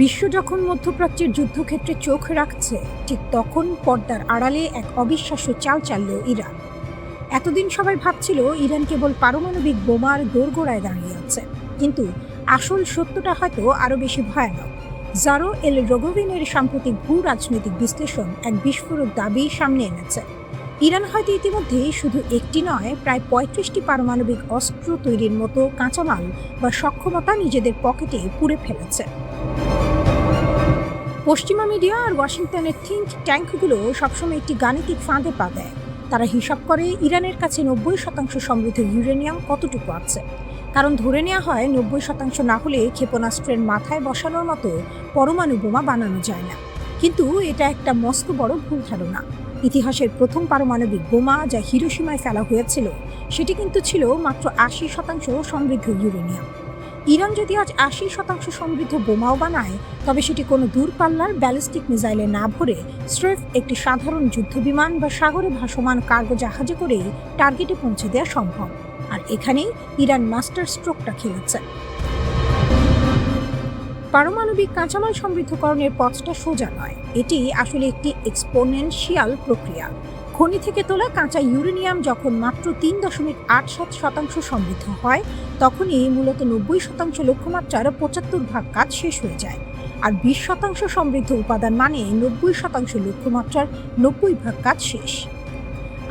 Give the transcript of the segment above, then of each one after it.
বিশ্ব যখন মধ্যপ্রাচ্যের যুদ্ধক্ষেত্রে চোখ রাখছে, ঠিক তখন পর্দার আড়ালে এক অবিশ্বাস্য চাল চালল ইরান। এতদিন সবাই ভাবছিল ইরান কেবল পারমাণবিক বোমার দোরগোড়ায় দাঁড়িয়ে আছে, কিন্তু আসল সত্যটা হয়তো আরও বেশি ভয়ানক। জারো এল রোগোভিনের সাম্প্রতিক ভূ রাজনৈতিক বিশ্লেষণ এক বিস্ফোরক দাবি সামনে এনেছে। ইরান হয়তো ইতিমধ্যে শুধু একটি নয়, প্রায় ৩৫টি পারমাণবিক অস্ত্র তৈরির মতো কাঁচামাল বা সক্ষমতা নিজেদের পকেটে পুরে ফেলেছে। পশ্চিমা মিডিয়া আর ওয়াশিংটনের থিঙ্ক ট্যাঙ্কগুলো সবসময় একটি গাণিতিক ফাঁদে পা দেয়। তারা হিসাব করে ইরানের কাছে ৯০% সমৃদ্ধ ইউরেনিয়াম কতটুকু আছে। কারণ ধরে নেওয়া হয় ৯০% না হলে ক্ষেপণাস্ত্রের মাথায় বসানোর মতো পরমাণু বোমা বানানো যায় না। কিন্তু এটা একটা মস্ত বড় ভুল ধারণা। ইতিহাসের প্রথম পারমাণবিক বোমা যা হিরোশিমায় ফেলা হয়েছিল, সেটি কিন্তু ছিল মাত্র ৮০% সমৃদ্ধ ইউরেনিয়াম। ইরান যদি আজ ৮০% সমৃদ্ধ বোমাও বানায়, তবে সেটি কোনো দূরপাল্লার ব্যালিস্টিক মিসাইলে না ভরে স্রেফ একটি সাধারণ যুদ্ধবিমান বা সাগরে ভাসমান কার্গো জাহাজে করেই টার্গেটে পৌঁছে দেওয়া সম্ভব। আর এখানেই ইরান মাস্টার স্ট্রোকটা খেলেছে। পারমাণবিক কাঁচামাল সমৃদ্ধকরণের পথটা সোজা নয়, এটি আসলে একটি এক্সপোনেনশিয়াল প্রক্রিয়া। খনি থেকে তোলা কাঁচা ইউরেনিয়াম যখন মাত্র ৩.৮৭% সমৃদ্ধ হয়, তখনই মূলত ৯০% লক্ষ্যমাত্রার ৭৫% কাজ শেষ হয়ে যায়। আর ২০% সমৃদ্ধ উপাদান মানে ৯০% লক্ষ্যমাত্রার ৯০% কাজ শেষ।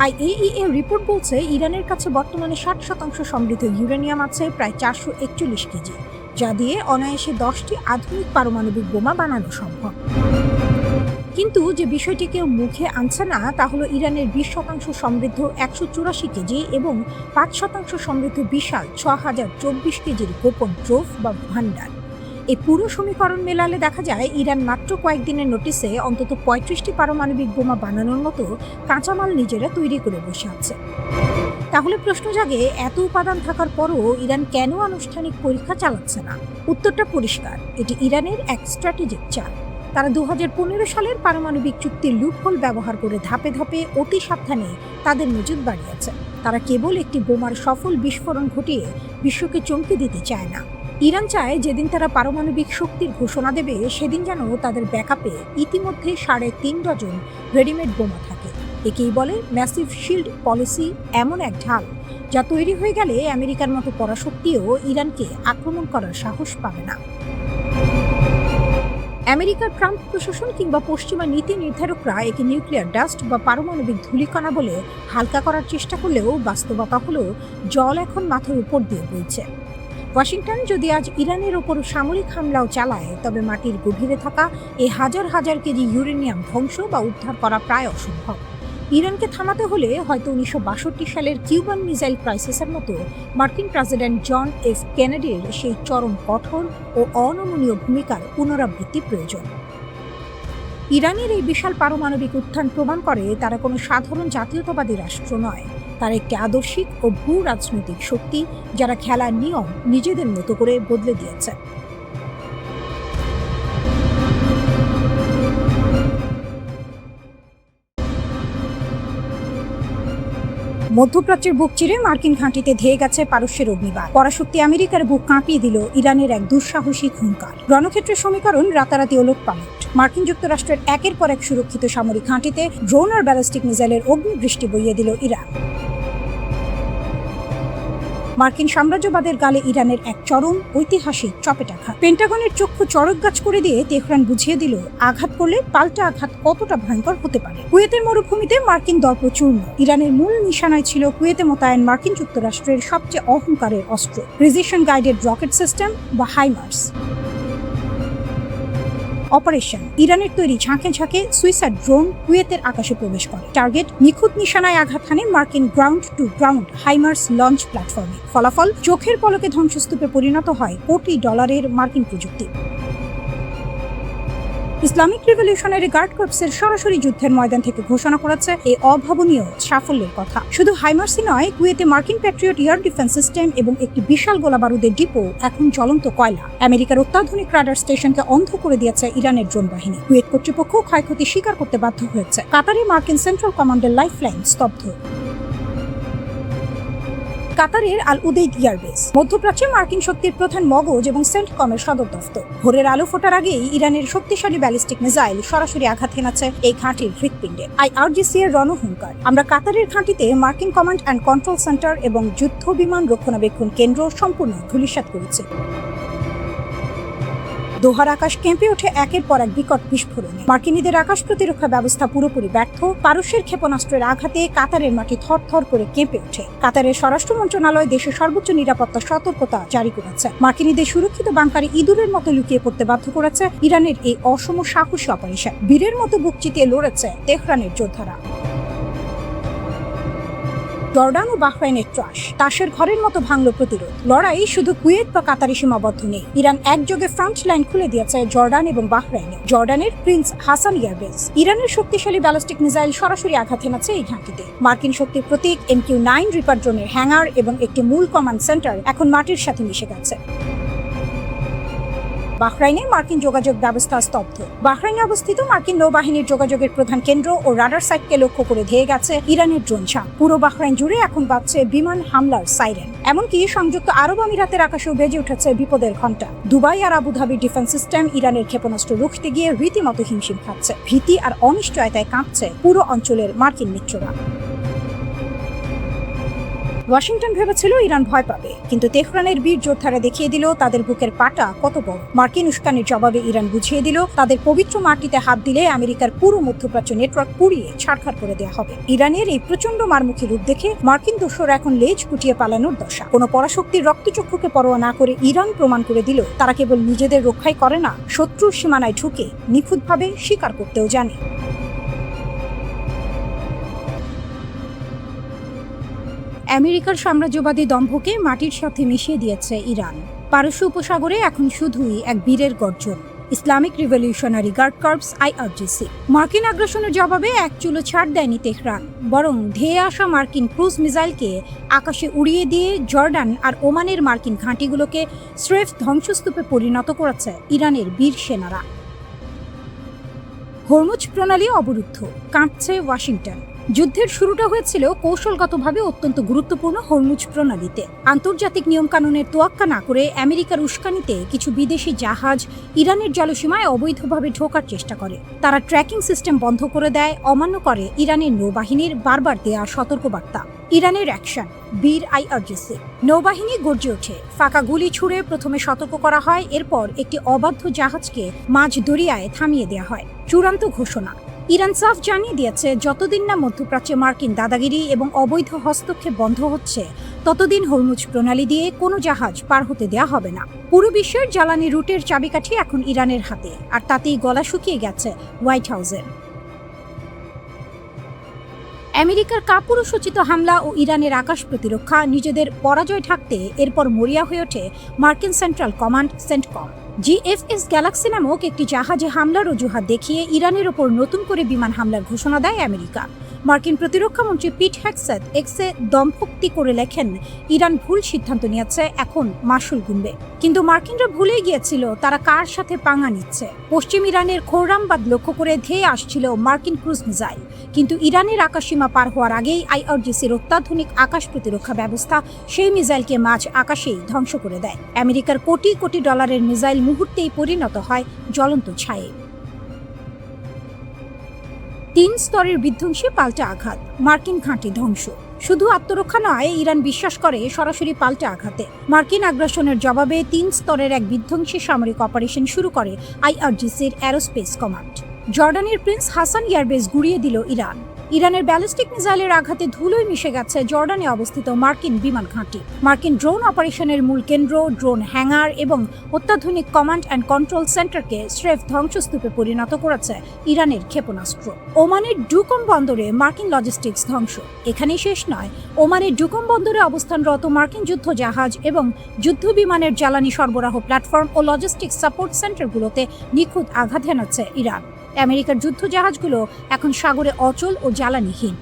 IAEA রিপোর্ট বলছে ইরানের কাছে বর্তমানে ৬০% সমৃদ্ধ ইউরেনিয়াম আছে, প্রায় ৪৪১ কেজি, যা দিয়ে অনায়াসে 10টি আধুনিক পারমাণবিক বোমা বানানো সম্ভব। কিন্তু যে বিষয়টি কেউ মুখে আনছে না তা হলো ইরানের ২০% সমৃদ্ধ ১৮৪ কেজি এবং ৫% সমৃদ্ধ বিশাল ৬০২৪ কেজির গোপন ট্রোফ বা ভান্ডার। এই পুরো সমীকরণ মেলালে দেখা যায় ইরান মাত্র কয়েকদিনের নোটিসে অন্তত ৩৫টি পারমাণবিক বোমা বানানোর মতো কাঁচামাল নিজেরা তৈরি করে বসে আছে। তাহলে প্রশ্ন জাগে, এত উপাদান থাকার পরও ইরান কেন আনুষ্ঠানিক পরীক্ষা চালাচ্ছে না? উত্তরটা পরিষ্কার, এটি ইরানের এক স্ট্র্যাটেজিক চাল। তারা ২০১৫ সালের পারমাণবিক চুক্তির লুপহোল ব্যবহার করে ধাপে ধাপে অতি সাবধানে তাদের মজুদ বাড়িয়েছে। তারা কেবল একটি বোমার সফল বিস্ফোরণ ঘটিয়ে বিশ্বকে চমকে দিতে চায় না। ইরান চায় যেদিন তারা পারমাণবিক শক্তির ঘোষণা দেবে, সেদিন যেন তাদের ব্যাকআপে ইতিমধ্যে ৩.৫ ডজন রেডিমেড বোমা থাকে। একেই বলে ম্যাসিভ শিল্ড পলিসি, এমন এক ঢাল যা তৈরি হয়ে গেলে আমেরিকার মতো পরাশক্তিও ইরানকে আক্রমণ করার সাহস পাবে না। আমেরিকার ট্রাম্প প্রশাসন কিংবা পশ্চিমা নীতি নির্ধারকরা একে নিউক্লিয়ার ডাস্ট বা পারমাণবিক ধূলিকণা বলে হালকা করার চেষ্টা করলেও বাস্তবতা হলো জল এখন মাথার উপর দিয়ে বইছে। ওয়াশিংটন যদি আজ ইরানের ওপর সামরিক হামলাও চালায়, তবে মাটির গভীরে থাকা এই হাজার হাজার কেজি ইউরেনিয়াম ধ্বংস বা উদ্ধার করা প্রায় অসম্ভব। ইরানকে থামাতে হলে হয়তো ১৯৬২ সালের কিউবান মিসাইল ক্রাইসিসের মতো মার্কিন প্রেসিডেন্ট জন এফ কেনেডির সেই চরম কঠোর ও অনমনীয় ভূমিকার পুনরাবৃত্তি প্রয়োজন। ইরানের এই বিশাল পারমাণবিক উত্থান প্রমাণ করে তারা কোনো সাধারণ জাতীয়তাবাদী রাষ্ট্র নয়, তারা একটি আদর্শিক ও ভূ রাজনৈতিক শক্তি, যারা খেলার নিয়ম নিজেদের মতো করে বদলে দিয়েছে। মধ্যপ্রাচ্যের বুক চিরে মার্কিন ঘাঁটিতে ধেয়ে গেছে পারস্যের অগ্নিবাণ। পরাশক্তি আমেরিকার বুক কাঁপিয়ে দিল ইরানের এক দুঃসাহসিক হুঙ্কার। রণক্ষেত্রের সমীকরণ রাতারাতি ওলটপালট। মার্কিন যুক্তরাষ্ট্রের একের পর এক সুরক্ষিত সামরিক ঘাঁটিতে ড্রোন আর ব্যালিস্টিক মিসাইলের অগ্নিবৃষ্টি বইয়ে দিল ইরান। মার্কিন সাম্রাজ্যবাদের গালে ইরানের এক চরম ঐতিহাসিক চপেটাঘাত। পেন্টাগনের চক্ষু চড়কগাছ করে দিয়ে তেহরান বুঝিয়ে দিল আঘাত করলে পাল্টা আঘাত কতটা ভয়ঙ্কর হতে পারে। কুয়েতের মরুভূমিতে মার্কিন দর্প চূর্ণ। ইরানের মূল নিশানায় ছিল কুয়েতে মোতায়েন মার্কিন যুক্তরাষ্ট্রের সবচেয়ে অহংকারের অস্ত্র, প্রিসিশন গাইডেড রকেট সিস্টেম বা হাইমার্স। অপারেশন ইরানের তৈরি ঝাঁকে ঝাঁকে সুইসাইড ড্রোন কুয়েতের আকাশে প্রবেশ করে। টার্গেট নিখুঁত নিশানায় আঘাত হানে মার্কিন ground to ground HIMARS launch প্ল্যাটফর্মে। ফলাফল চোখের পলকে ধ্বংসস্তূপে পরিণত হয় কোটি ডলারের মার্কিন প্রযুক্তি। ইসলামিক রিভলিউশনারি গার্ড কর্পসের সরাসরি যুদ্ধের ময়দান থেকে ঘোষণা করেছে এই অভাবনীয় সাফল্যের কথা। শুধু হাইমার্সই নয়, কুয়েতে মার্কিন প্যাট্রিয়ট এয়ার ডিফেন্স সিস্টেম এবং একটি বিশাল গোলাবারুদের ডিপো এখন জ্বলন্ত কয়লা। আমেরিকার অত্যাধুনিক রাডার স্টেশনকে অন্ধ করে দিয়েছে ইরানের ড্রোন বাহিনী। কুয়েত কর্তৃপক্ষ ক্ষয়ক্ষতি স্বীকার করতে বাধ্য হয়েছে। কাতারে মার্কিন সেন্ট্রাল কমান্ডের লাইফলাইন স্তব্ধ। কাতারের আল উদেইদ এয়ারবেস মধ্যপ্রাচ্যে মার্কিন শক্তির প্রধান মগজ এবং সেন্টকমের সদর দফতর। ভোরের আলো ফোটার আগেই ইরানের শক্তিশালী ব্যালিস্টিক মিসাইল সরাসরি আঘাত হেনাচ্ছে এই ঘাঁটির হৃৎপিণ্ডে। IRGC এর রণহুঙ্কার। আমরা কাতারের ঘাঁটিতে মার্কিন কমান্ড অ্যান্ড কন্ট্রোল সেন্টার এবং যুদ্ধ বিমান রক্ষণাবেক্ষণ কেন্দ্র সম্পূর্ণ ধূলিসাৎ করেছে। দোহার আকাশ কেঁপে ওঠে একের পর এক বিকট বিস্ফোরণে। মার্কিনীদের আকাশ প্রতিরক্ষা ব্যবস্থা পুরোপুরি ব্যর্থ। পারস্যের ক্ষেপণাস্ত্রের আঘাতে কাতারের মাটি থরথর করে কেঁপে ওঠে। কাতারের স্বরাষ্ট্র মন্ত্রণালয় দেশের সর্বোচ্চ নিরাপত্তা সতর্কতা জারি করেছে। মার্কিনীদের সুরক্ষিত বাংকারে ইঁদুরের মতো লুকিয়ে পড়তে বাধ্য করেছে ইরানের এই অসম সাহসী অপারেশন। বীরের মতো বুক চিতিয়ে লড়েছে তেহরানের যোদ্ধারা। জর্ডান ও বাহরাইনের ত্রাস তাসের ঘরের মতো ভাঙল প্রতিরোধ। লড়াই শুধু কুয়েত বা কাতারে সীমাবদ্ধ নেই। ইরান একযোগে ফ্রন্ট লাইন খুলে দিয়েছে জর্ডান এবং বাহরাইনে। জর্ডানের প্রিন্স হাসান এয়ারবেস। ইরানের শক্তিশালী ব্যালিস্টিক মিসাইল সরাসরি আঘাত হেনাচ্ছে এই ঘাঁটিতে। মার্কিন শক্তির প্রতীক MQ-9 রিপার ড্রোনের হ্যাঙ্গার এবং একটি মূল কমান্ড সেন্টার এখন মাটির সাথে মিশে গেছে। বাহরাইনে মার্কিন যোগাযোগ ব্যবস্থা স্তব্ধ। বাহরাইনে অবস্থিত মার্কিন নৌবাহিনীর যোগাযোগের প্রধান কেন্দ্র ও রাডার সাইটকে লক্ষ্য করে ধেয়ে গেছে ইরানের ড্রোন ঝাঁক। পুরো বাহরাইন জুড়ে এখন বাজছে বিমান হামলার সাইরেন। এমনকি সংযুক্ত আরব আমিরাতের আকাশেও বেজে উঠেছে বিপদের ঘণ্টা। দুবাই আর আবুধাবির ডিফেন্স সিস্টেম ইরানের ক্ষেপণাস্ত্র রুখতে গিয়ে রীতিমতো হিমশিম খাচ্ছে। ভীতি আর অনিশ্চয়তায় কাঁপছে পুরো অঞ্চলের মার্কিন মিত্ররা। ওয়াশিংটন ভেবেছিল ইরান ভয় পাবে, কিন্তু তেহরানের বীর যোদ্ধারা দেখিয়ে দিল তাদের বুকের পাটা কত বড়। মার্কিন উস্কানির জবাবে ইরান বুঝিয়ে দিল তাদের পবিত্র মাটিতে হাত দিলে আমেরিকার পুরো মধ্যপ্রাচ্য নেটওয়ার্ক পুড়িয়ে ছাড়খাড় করে দেওয়া হবে। ইরানের এই প্রচন্ড মারমুখী রূপ দেখে মার্কিন দোসররা এখন লেজ গুটিয়ে পালানোর দশা। কোনো পরাশক্তির রক্তচক্ষুকে পরোয়া না করে ইরান প্রমাণ করে দিল তারা কেবল নিজেদের রক্ষাই করে না, শত্রুর সীমানায় ঢুকে নিখুঁতভাবে শিকার করতেও জানে। আমেরিকার সাম্রাজ্যবাদী দম্ভকে মাটির সাথে মিশিয়ে দিয়েছে ইরান। পারস্য উপসাগরে এখন শুধুই এক বীরের গর্জন। Islamic revolutionary guard corps IRGC। মার্কিন আগ্রাসনের জবাবে এক চুলো ছাড় দেয়নি তেহরান, বরং ধেয়ে আসা মার্কিন ক্রুজ মিসাইলকে আকাশে উড়িয়ে দিয়ে জর্ডান আর ওমানের মার্কিন ঘাঁটিগুলোকে স্রেফ ধ্বংসস্তূপে পরিণত করেছে ইরানের বীর সেনারা। হরমুজ প্রণালী অবরুদ্ধ, কাঁপছে ওয়াশিংটন। যুদ্ধের শুরুটা হয়েছিল কৌশলগতভাবে অত্যন্ত গুরুত্বপূর্ণ হরমুজ প্রণালীতে। আন্তর্জাতিক নিয়মকানুনের তোয়াক্কা না করে আমেরিকার উস্কানিতে কিছু বিদেশি জাহাজ ইরানের জলসীমায় অবৈধভাবে ঢোকার চেষ্টা করে। তারা ট্র্যাকিং সিস্টেম বন্ধ করে দেয়, অমান্য করে ইরানের নৌবাহিনীর বারবার দেয়া সতর্কবার্তা। ইরানের অ্যাকশন, বীর IRGC। নৌবাহিনী গর্জে ওঠে। ফাঁকা গুলি ছুড়ে প্রথমে সতর্ক করা হয়, এরপর একটি অবাধ্য জাহাজকে মাঝ দরিয়ায় থামিয়ে দেওয়া হয়। চূড়ান্ত ঘোষণা, ইরান সাফ জানিয়ে দিয়েছে যতদিন না মধ্যপ্রাচ্যে মার্কিন দাদাগিরি এবং অবৈধ হস্তক্ষেপ বন্ধ হচ্ছে ততদিন হরমুজ প্রণালী দিয়ে কোনো জাহাজ পার হতে দেয়া হবে না। পুরো বিশ্বের জ্বালানি রুটের চাবিকাঠি এখন ইরানের হাতে, আর তাতেই গলা শুকিয়ে গেছে হোয়াইট হাউসের। আমেরিকার কাপুরুষোচিত হামলা ও ইরানের আকাশ প্রতিরক্ষা নিজেদের পরাজয় ঢাকতে এরপর মরিয়া হয়ে ওঠে মার্কিন central command CENTCOM. GFS Galaxy নামক একটি জাহাজে হামলার অজুহাত দেখিয়ে ইরানের ওপর নতুন করে বিমান হামলার ঘোষণা দেয় আমেরিকা। মার্কিন প্রতিরক্ষা মন্ত্রী পিট হেগসেথ এক্সে দম্ভক্তি করে লেখেন, ইরান ভুল সিদ্ধান্ত নিয়েছে, এখন মাসুল গুনবে। কিন্তু মার্কিনরা ভুলেই গিয়েছিল তারা কার সাথে পাঙ্গা নিচ্ছে। পশ্চিম ইরানের খোররামবাদ লক্ষ্য করে ধেয়ে আসছিল মার্কিন ক্রুজ মিসাইল, কিন্তু ইরানের আকাশসীমা পার হওয়ার আগেই IRGCর অত্যাধুনিক আকাশ প্রতিরক্ষা ব্যবস্থা সেই মিসাইলকে মাঝ আকাশেই ধ্বংস করে দেয়। আমেরিকার কোটি কোটি ডলারের মিসাইল মুহূর্তেই পরিণত হয় জ্বলন্ত ছায়ে। 3 স্তরের বিধ্বংসী পাল্টা আঘাত, মার্কিন ঘাঁটি ধ্বংস। শুধু আত্মরক্ষা নয়, ইরান বিশ্বাস করে সরাসরি পাল্টা আঘাতে। মার্কিন আগ্রাসনের জবাবে 3 স্তরের এক বিধ্বংসী সামরিক অপারেশন শুরু করে IRGCর অ্যারোস্পেস কমান্ড। জর্ডানের প্রিন্স হাসান এয়ারবেস গুড়িয়ে দিল ইরান। ইরানের ব্যালিস্টিক মিসাইলের আঘাতে ধুলোয় মিশে গেছে জর্ডানে অবস্থিত মার্কিন বিমান ঘাঁটি। মার্কিন ড্রোন অপারেশনের মূল কেন্দ্র, ড্রোন হ্যাঙ্গার এবং অত্যাধুনিক কমান্ড অ্যান্ড কন্ট্রোল সেন্টারকে স্রেফ ধ্বংসস্তূপে পরিণত করেছে ইরানের ক্ষেপণাস্ত্র। ওমানের ডুকম বন্দরে মার্কিন লজিস্টিক্স ধ্বংস। এখানেই শেষ নয়, ওমানের ডুকম বন্দরে অবস্থানরত মার্কিন যুদ্ধ জাহাজ এবং যুদ্ধ বিমানের জ্বালানি সরবরাহ প্ল্যাটফর্ম ও লজিস্টিক্স সাপোর্ট সেন্টারগুলোতে নিখুঁত আঘাত হেনাচ্ছে ইরান। আমেরিকার যুদ্ধ জাহাজগুলো এখন সাগরে অচল ও জ্বালানিহীন।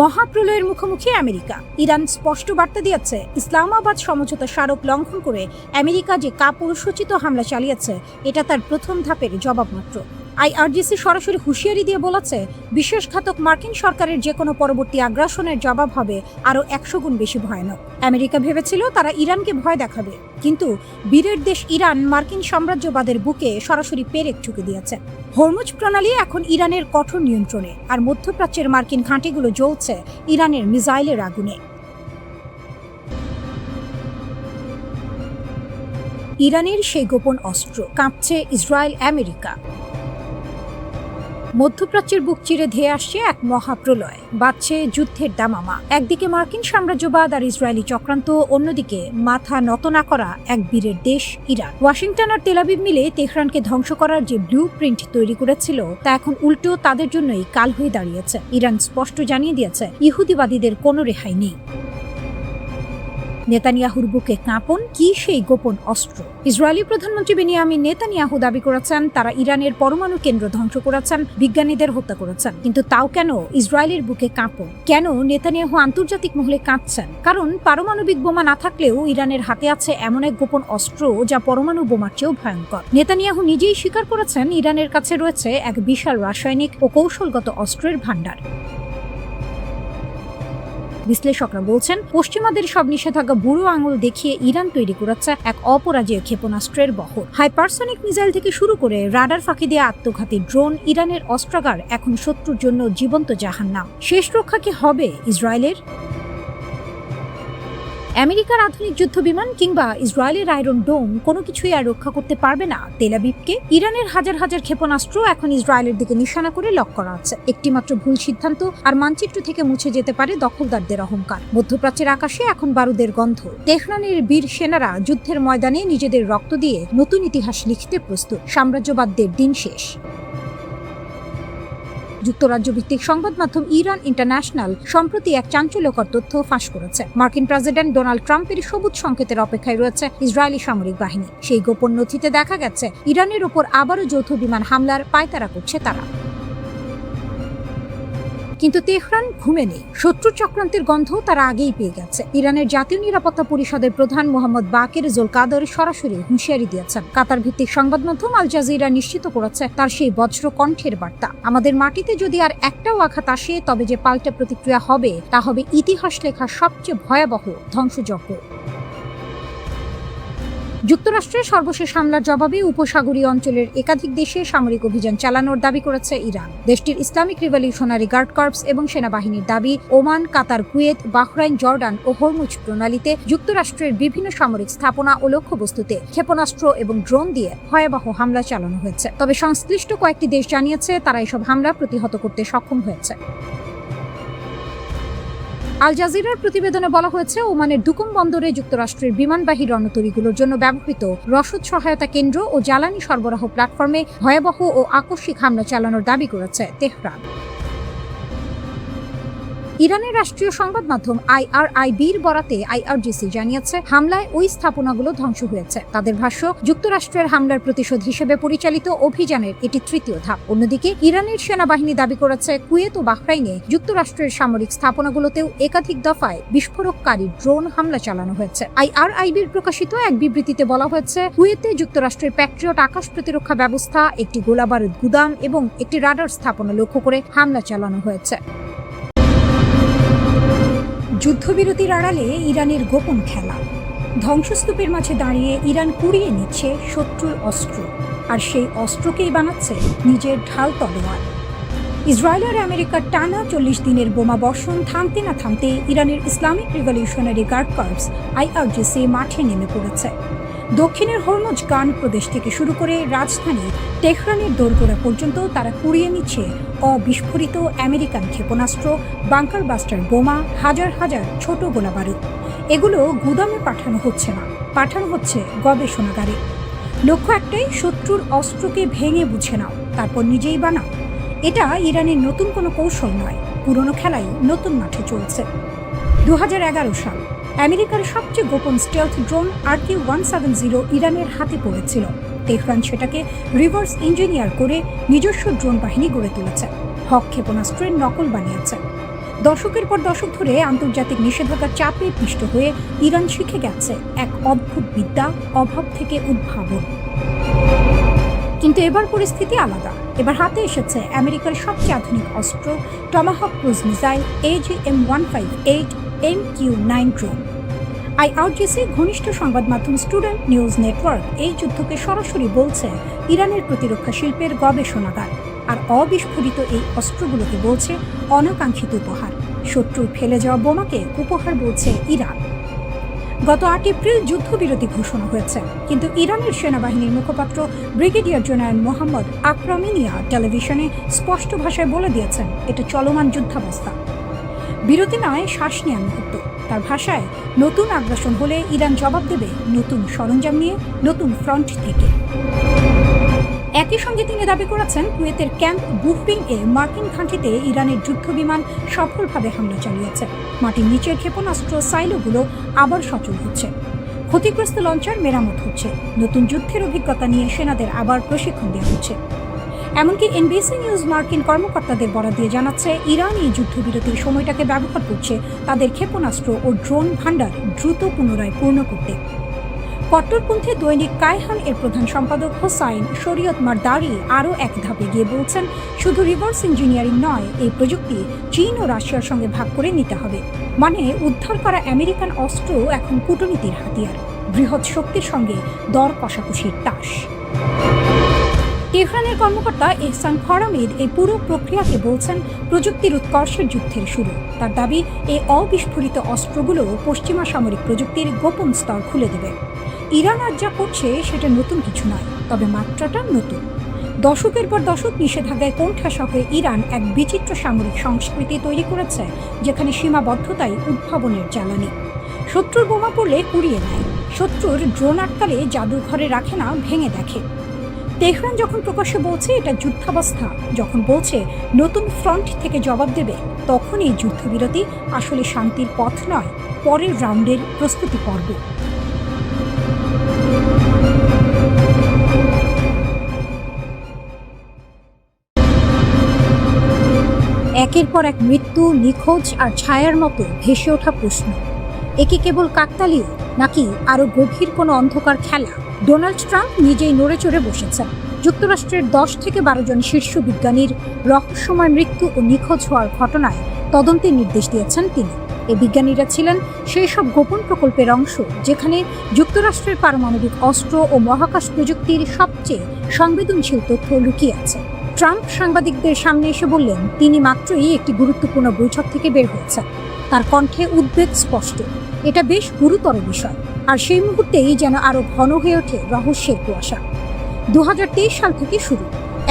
মহাপ্রলয়ের মুখোমুখি আমেরিকা। ইরান স্পষ্ট বার্তা দিয়েছে, ইসলামাবাদ সমঝোতা স্মারক লঙ্ঘন করে আমেরিকা যে কাপুরুষোচিত হামলা চালিয়েছে এটা তার প্রথম ধাপের জবাব মাত্র। আইআরজিসি সরাসরি হুঁশিয়ারি দিয়ে বলেছে, বিশ্বাসঘাতক মার্কিন সরকারের যে কোনো পরবর্তী আগ্রাসনের জবাব হবে আরও 100 গুণ বেশি ভয়ানক। আমেরিকা ভেবেছিল তারা ইরানকে ভয় দেখাবে, কিন্তু বীরের দেশ ইরান মার্কিন সাম্রাজ্যবাদের বুকে সরাসরি পেরেক ঠুকে দিয়েছে। হরমুজ প্রণালী এখন ইরানের কঠোর নিয়ন্ত্রণে, আর মধ্যপ্রাচ্যের মার্কিন ঘাঁটিগুলো জ্বলছে ইরানের মিসাইলের আগুনে। ইরানের সেই গোপন অস্ত্র, কাঁপছে ইসরায়েল আমেরিকা। মধ্যপ্রাচ্যের বুক চিরে ধেয়ে আসছে এক মহাপ্রলয়, বাজছে যুদ্ধের দামামা। একদিকে মার্কিন সাম্রাজ্যবাদ আর ইসরায়েলি চক্রান্ত, অন্যদিকে মাথা নত না করা এক বীরের দেশ ইরান। ওয়াশিংটন আর তেল আবিব মিলে তেহরানকে ধ্বংস করার যে ব্লু প্রিন্ট তৈরি করেছিল, তা এখন উল্টো তাদের জন্যই কাল হয়ে দাঁড়িয়েছে। ইরান স্পষ্ট জানিয়ে দিয়েছে, ইহুদিবাদীদের কোনো রেহাই নেই। নেতানিয়াহুর বুকে কাঁপন, কি সেই গোপন অস্ত্র? ইসরায়েলি প্রধানমন্ত্রী বেনিয়ামিন নেতানিয়াহু দাবি করেছেন তারা ইরানের পরমাণু কেন্দ্র ধ্বংস করেছেন, বিজ্ঞানীদের হত্যা করেছেন। কিন্তু তাও কেন ইসরায়েলের বুকে কাঁপন? কেন নেতানিয়াহু আন্তর্জাতিক মহলে কাঁপছেন? কারণ পারমাণবিক বোমা না থাকলেও ইরানের হাতে আছে এমন এক গোপন অস্ত্র যা পরমাণু বোমার চেয়েও ভয়ঙ্কর। নেতানিয়াহু নিজেই স্বীকার করেছেন, ইরানের কাছে রয়েছে এক বিশাল রাসায়নিক ও কৌশলগত অস্ত্রের ভাণ্ডার। বিশ্লেষকরা বলছেন, পশ্চিমাদের সব নিষেধাজ্ঞা বুড়ো আঙুল দেখিয়ে ইরান তৈরি করেছে এক অপরাজেয় ক্ষেপণাস্ত্রের বহর। হাইপারসনিক মিসাইল থেকে শুরু করে রাডার ফাঁকি দিয়ে আত্মঘাতী ড্রোন, ইরানের অস্ত্রাগার এখন শত্রুর জন্য জীবন্ত জাহান্নাম। শেষ রক্ষা কি হবে ইসরায়েলের? আমেরিকার আধুনিক যুদ্ধ বিমান কিংবা ইসরায়েলের আয়রন ডোম কোনো কিছুই আর রক্ষা করতে পারবে না তেল আবিবকে। ইরানের হাজার হাজার ক্ষেপণাস্ত্র এখন ইসরায়েলের দিকে নিশানা করে লক করা আছে। একটিমাত্র ভুল সিদ্ধান্ত আর মানচিত্র থেকে মুছে যেতে পারে দখলদারদের অহংকার। মধ্যপ্রাচ্যের আকাশে এখন বারুদের গন্ধ। তেহরানের বীর সেনারা যুদ্ধের ময়দানে নিজেদের রক্ত দিয়ে নতুন ইতিহাস লিখতে প্রস্তুত। সাম্রাজ্যবাদদের দিন শেষ। যুক্তরাজ্য ভিত্তিক সংবাদ মাধ্যম ইরান ইন্টারন্যাশনাল সম্প্রতি এক চাঞ্চল্যকর তথ্য ফাঁস করেছে। মার্কিন প্রেসিডেন্ট ডোনাল্ড ট্রাম্পের সবুজ সংকেতের অপেক্ষায় রয়েছে ইসরায়েলি সামরিক বাহিনী। সেই গোপন নথিতে দেখা গেছে, ইরানের ওপর আবারও যৌথ বিমান হামলার পায়তারা করছে তারা। কিন্তু তেহরান ঘুমে নেই। শত্রু চক্রান্তের গন্ধ তারা আগেই পেয়ে গেছে। ইরানের জাতীয় নিরাপত্তা পরিষদের প্রধান মোহাম্মদ বাকের জোলকাদর সরাসরি হুঁশিয়ারি দিয়েছেন। কাতার ভিত্তিক সংবাদ মাধ্যম আল জাজিরা নিশ্চিত করেছে তার সেই বজ্র কণ্ঠের বার্তা, আমাদের মাটিতে যদি আর একটাও আঘাত আসে, তবে যে পাল্টা প্রতিক্রিয়া হবে তা হবে ইতিহাস লেখার সবচেয়ে ভয়াবহ ধ্বংসযজ্ঞ। যুক্তরাষ্ট্রের সর্বশেষ হামলার জবাবে উপসাগরীয় অঞ্চলের একাধিক দেশে সামরিক অভিযান চালানোর দাবি করেছে ইরান। দেশটির ইসলামিক রিভলিউশনারি গার্ড কর্পস এবং সেনাবাহিনীর দাবি, ওমান, কাতার, কুয়েত, বাহরাইন, জর্ডান ও হরমুজ প্রণালীতে যুক্তরাষ্ট্রের বিভিন্ন সামরিক স্থাপনা ও লক্ষ্যবস্তুতে ক্ষেপণাস্ত্র এবং ড্রোন দিয়ে ভয়াবহ হামলা চালানো হয়েছে। তবে সংশ্লিষ্ট কয়েকটি দেশ জানিয়েছে তারা এসব হামলা প্রতিহত করতে সক্ষম হয়েছে। আল জাজিরার প্রতিবেদনে বলা হয়েছে, ওমানের দুকুম বন্দরে যুক্তরাষ্ট্রের বিমানবাহী রণতরীগুলোর জন্য ব্যবহৃত রসদ সহায়তা কেন্দ্র ও জ্বালানি সরবরাহ প্ল্যাটফর্মে ভয়াবহ ও আকস্মিক হামলা চালানোর দাবি করেছে তেহরান। ইরানের রাষ্ট্রীয় সংবাদ মাধ্যম IRIB-র বরাতে আইআরজিসি জানিয়েছে, হামলায় ওই স্থাপনাগুলো ধ্বংস হয়েছে। তাদের ভাষ্য, যুক্তরাষ্ট্রের হামলার প্রতিশোধ হিসেবে পরিচালিত অভিযানের এটি তৃতীয় ধাপ। অন্যদিকে ইরানের সেনাবাহিনী দাবি করেছে, কুয়েত ও বাহরাইনে যুক্তরাষ্ট্রের সামরিক স্থাপনাগুলোতেও একাধিক দফায় বিস্ফোরককারী ড্রোন হামলা চালানো হয়েছে। IRIB-র প্রকাশিত এক বিবৃতিতে বলা হয়েছে, কুয়েতে যুক্তরাষ্ট্রের প্যাট্রিয়ট আকাশ প্রতিরক্ষা ব্যবস্থা, একটি গোলাবারুদ গুদাম এবং একটি রাডার স্থাপনা লক্ষ্য করে হামলা চালানো হয়েছে। যুদ্ধবিরতির আড়ালে ইরানের গোপন খেলা। ধ্বংসস্তূপের মাঝে দাঁড়িয়ে ইরান কুড়িয়ে নিচ্ছে শত্রুর অস্ত্র, আর সেই অস্ত্রকেই বানাচ্ছে নিজের ঢাল তলোয়ার। ইসরায়েল আর আমেরিকার টানা 40 দিনের বোমা বর্ষণ থামতে না থামতে ইরানের Islamic revolutionary guard corps IRGC মাঠে নেমে পড়েছে। দক্ষিণের হরমুজ গান প্রদেশ থেকে শুরু করে রাজধানী তেহরানের দোরগোড়া পর্যন্ত তারা কুড়িয়ে নিচ্ছে অবিস্ফোরিত আমেরিকান ক্ষেপণাস্ত্র, বাংকার বাস্টার বোমা, হাজার হাজার ছোট গোলাবারুদ। এগুলো গুদামে পাঠানো হচ্ছে না, পাঠানো হচ্ছে গবেষণাগারে। লক্ষ্য একটাই, শত্রুর অস্ত্রকে ভেঙে বুঝে নাও, তারপর নিজেই বানাও। এটা ইরানের নতুন কোনো কৌশল নয়, পুরনো খেলাই নতুন মাঠে চলছে। 2011 সাল আমেরিকার সবচেয়ে গোপন স্টেলথ ড্রোন RQ-170 ইরানের হাতে পড়েছিল। তেহরান সেটাকে রিভার্স ইঞ্জিনিয়ার করে নিজস্ব ড্রোন বাহিনী গড়ে তুলেছে, হক ক্ষেপণাস্ত্রের নকল বানিয়েছে। দশকের পর দশক ধরে আন্তর্জাতিক নিষেধাজ্ঞার চাপে পিষ্ট হয়ে ইরান শিখে গেছে এক অদ্ভুত বিদ্যা, অভাব থেকে উদ্ভাবন। কিন্তু এবার পরিস্থিতি আলাদা। এবার হাতে এসেছে আমেরিকার সবচেয়ে আধুনিক অস্ত্র Tomahawk cruise missile AGM-158 MQ-9 drone. IRGC ঘনিষ্ঠ সংবাদ মাধ্যম স্টুডেন্ট নিউজ নেটওয়ার্ক এই যুদ্ধকে সরাসরি বলছে ইরানের প্রতিরক্ষা শিল্পের গবেষণাগার, আর অবিস্ফোরিত এই অস্ত্রগুলোকে বলছে অনাকাঙ্ক্ষিত উপহার। শত্রুর ফেলে যাওয়া বোমাকে উপহার বলছে ইরান। গত 8 এপ্রিল যুদ্ধবিরতি ঘোষণা হয়েছে, কিন্তু ইরানের সেনাবাহিনীর মুখপাত্র ব্রিগেডিয়ার জেনারেল মোহাম্মদ আকরামিনিয়া টেলিভিশনে স্পষ্ট ভাষায় বলে দিয়েছেন এটা চলমান যুদ্ধাবস্থা। বিরতি নয়, শ্বাস নেওয়ার মুহূর্ত। তার ভাষায়, নতুন আগ্রাসন হলে ইরান জবাব দেবে নতুন সরঞ্জাম নিয়ে, নতুন ফ্রন্ট থেকে। একই সঙ্গে তিনি দাবি করেছেন কুয়েতের ক্যাম্প বুফরিং-এ মার্কিন ঘাঁটিতে ইরানের যুদ্ধবিমান সফলভাবে হামলা চালিয়েছে। মাটির নিচের ক্ষেপণাস্ত্র সাইলোগুলো আবার সচল হচ্ছে। ক্ষতিগ্রস্ত লঞ্চার মেরামত হচ্ছে। নতুন যুদ্ধের অভিজ্ঞতা নিয়ে সেনাদের আবার প্রশিক্ষণ দেওয়া হচ্ছে। এমনকি এনবিসি নিউজ মার্কিন কর্মকর্তাদের বরাত দিয়ে জানাচ্ছে ইরান এই যুদ্ধবিরতির সময়টাকে ব্যবহার করছে তাদের ক্ষেপণাস্ত্র ও ড্রোন ভান্ডার দ্রুত পুনরায় পূর্ণ করতে। কট্টরপন্থী দৈনিক কায়হান এর প্রধান সম্পাদক হোসাইন শরীয়ত মারদারি আরও এক ধাপে গিয়ে বলছেন, শুধু রিভার্স ইঞ্জিনিয়ারিং নয়, এই প্রযুক্তি চীন ও রাশিয়ার সঙ্গে ভাগ করে নিতে হবে। মানে উদ্ধার করা আমেরিকান অস্ত্র এখন কূটনীতির হাতিয়ার, বৃহৎ শক্তির সঙ্গে দর কষাকষির তাস। তেহরানের কর্মকর্তা এহসান খরামিদ এই পুরো প্রক্রিয়াকে বলছেন প্রযুক্তির উৎকর্ষের যুদ্ধের শুরু। তার দাবি, এই অবিস্ফোরিত অস্ত্রগুলো পশ্চিমা সামরিক প্রযুক্তির গোপন স্তর খুলে দেবে। ইরান আজ যা করছে সেটা নতুন কিছু নয়, তবে মাত্রাটা নতুন। দশকের পর দশক নিষেধাজ্ঞায় কোণঠাসা হয়ে ইরান এক বিচিত্র সামরিক সংস্কৃতি তৈরি করেছে, যেখানে সীমাবদ্ধতাই উদ্ভাবনের জ্বালানি। শত্রুর বোমা পড়লে কুড়িয়ে নেয়, শত্রুর ড্রোন আটকালে জাদুঘরে রাখে না, ভেঙে দেখে। তেহরান যখন প্রকাশ্যে বলছে এটা যুদ্ধাবস্থা, যখন বলছে নতুন ফ্রন্ট থেকে জবাব দেবে, তখন এই যুদ্ধবিরতি আসলে শান্তির পথ নয়, পরের রাউন্ডের প্রস্তুতি পর্ব। একের পর এক মৃত্যু, নিখোঁজ আর ছায়ার মতো ভেসে ওঠা প্রশ্ন, একে কেবল কাকতালীয় নাকি আরও গভীর কোনো অন্ধকার খেলা? ডোনাল্ড ট্রাম্প নিজেই নড়ে চড়ে বসেছেন। যুক্তরাষ্ট্রের 10 থেকে 12 জন শীর্ষ বিজ্ঞানীর রহস্যময় মৃত্যু ও নিখোঁজ হওয়ার ঘটনায় তদন্তের নির্দেশ দিয়েছেন তিনি। এই বিজ্ঞানীরা ছিলেন সেই সব গোপন প্রকল্পের অংশ যেখানে যুক্তরাষ্ট্রের পারমাণবিক অস্ত্র ও মহাকাশ প্রযুক্তির সবচেয়ে সংবেদনশীল তথ্য লুকিয়ে আছে। ট্রাম্প সাংবাদিকদের সামনে এসে বললেন তিনি মাত্রই একটি গুরুত্বপূর্ণ বৈঠক থেকে বের হয়েছেন। তার কণ্ঠে উদ্বেগ স্পষ্ট, এটা বেশ গুরুতর বিষয়। আর সেই মুহূর্তেই যেন আরো ঘন হয়ে ওঠে রহস্যের কুয়াশা। 2023 সাল থেকে শুরু,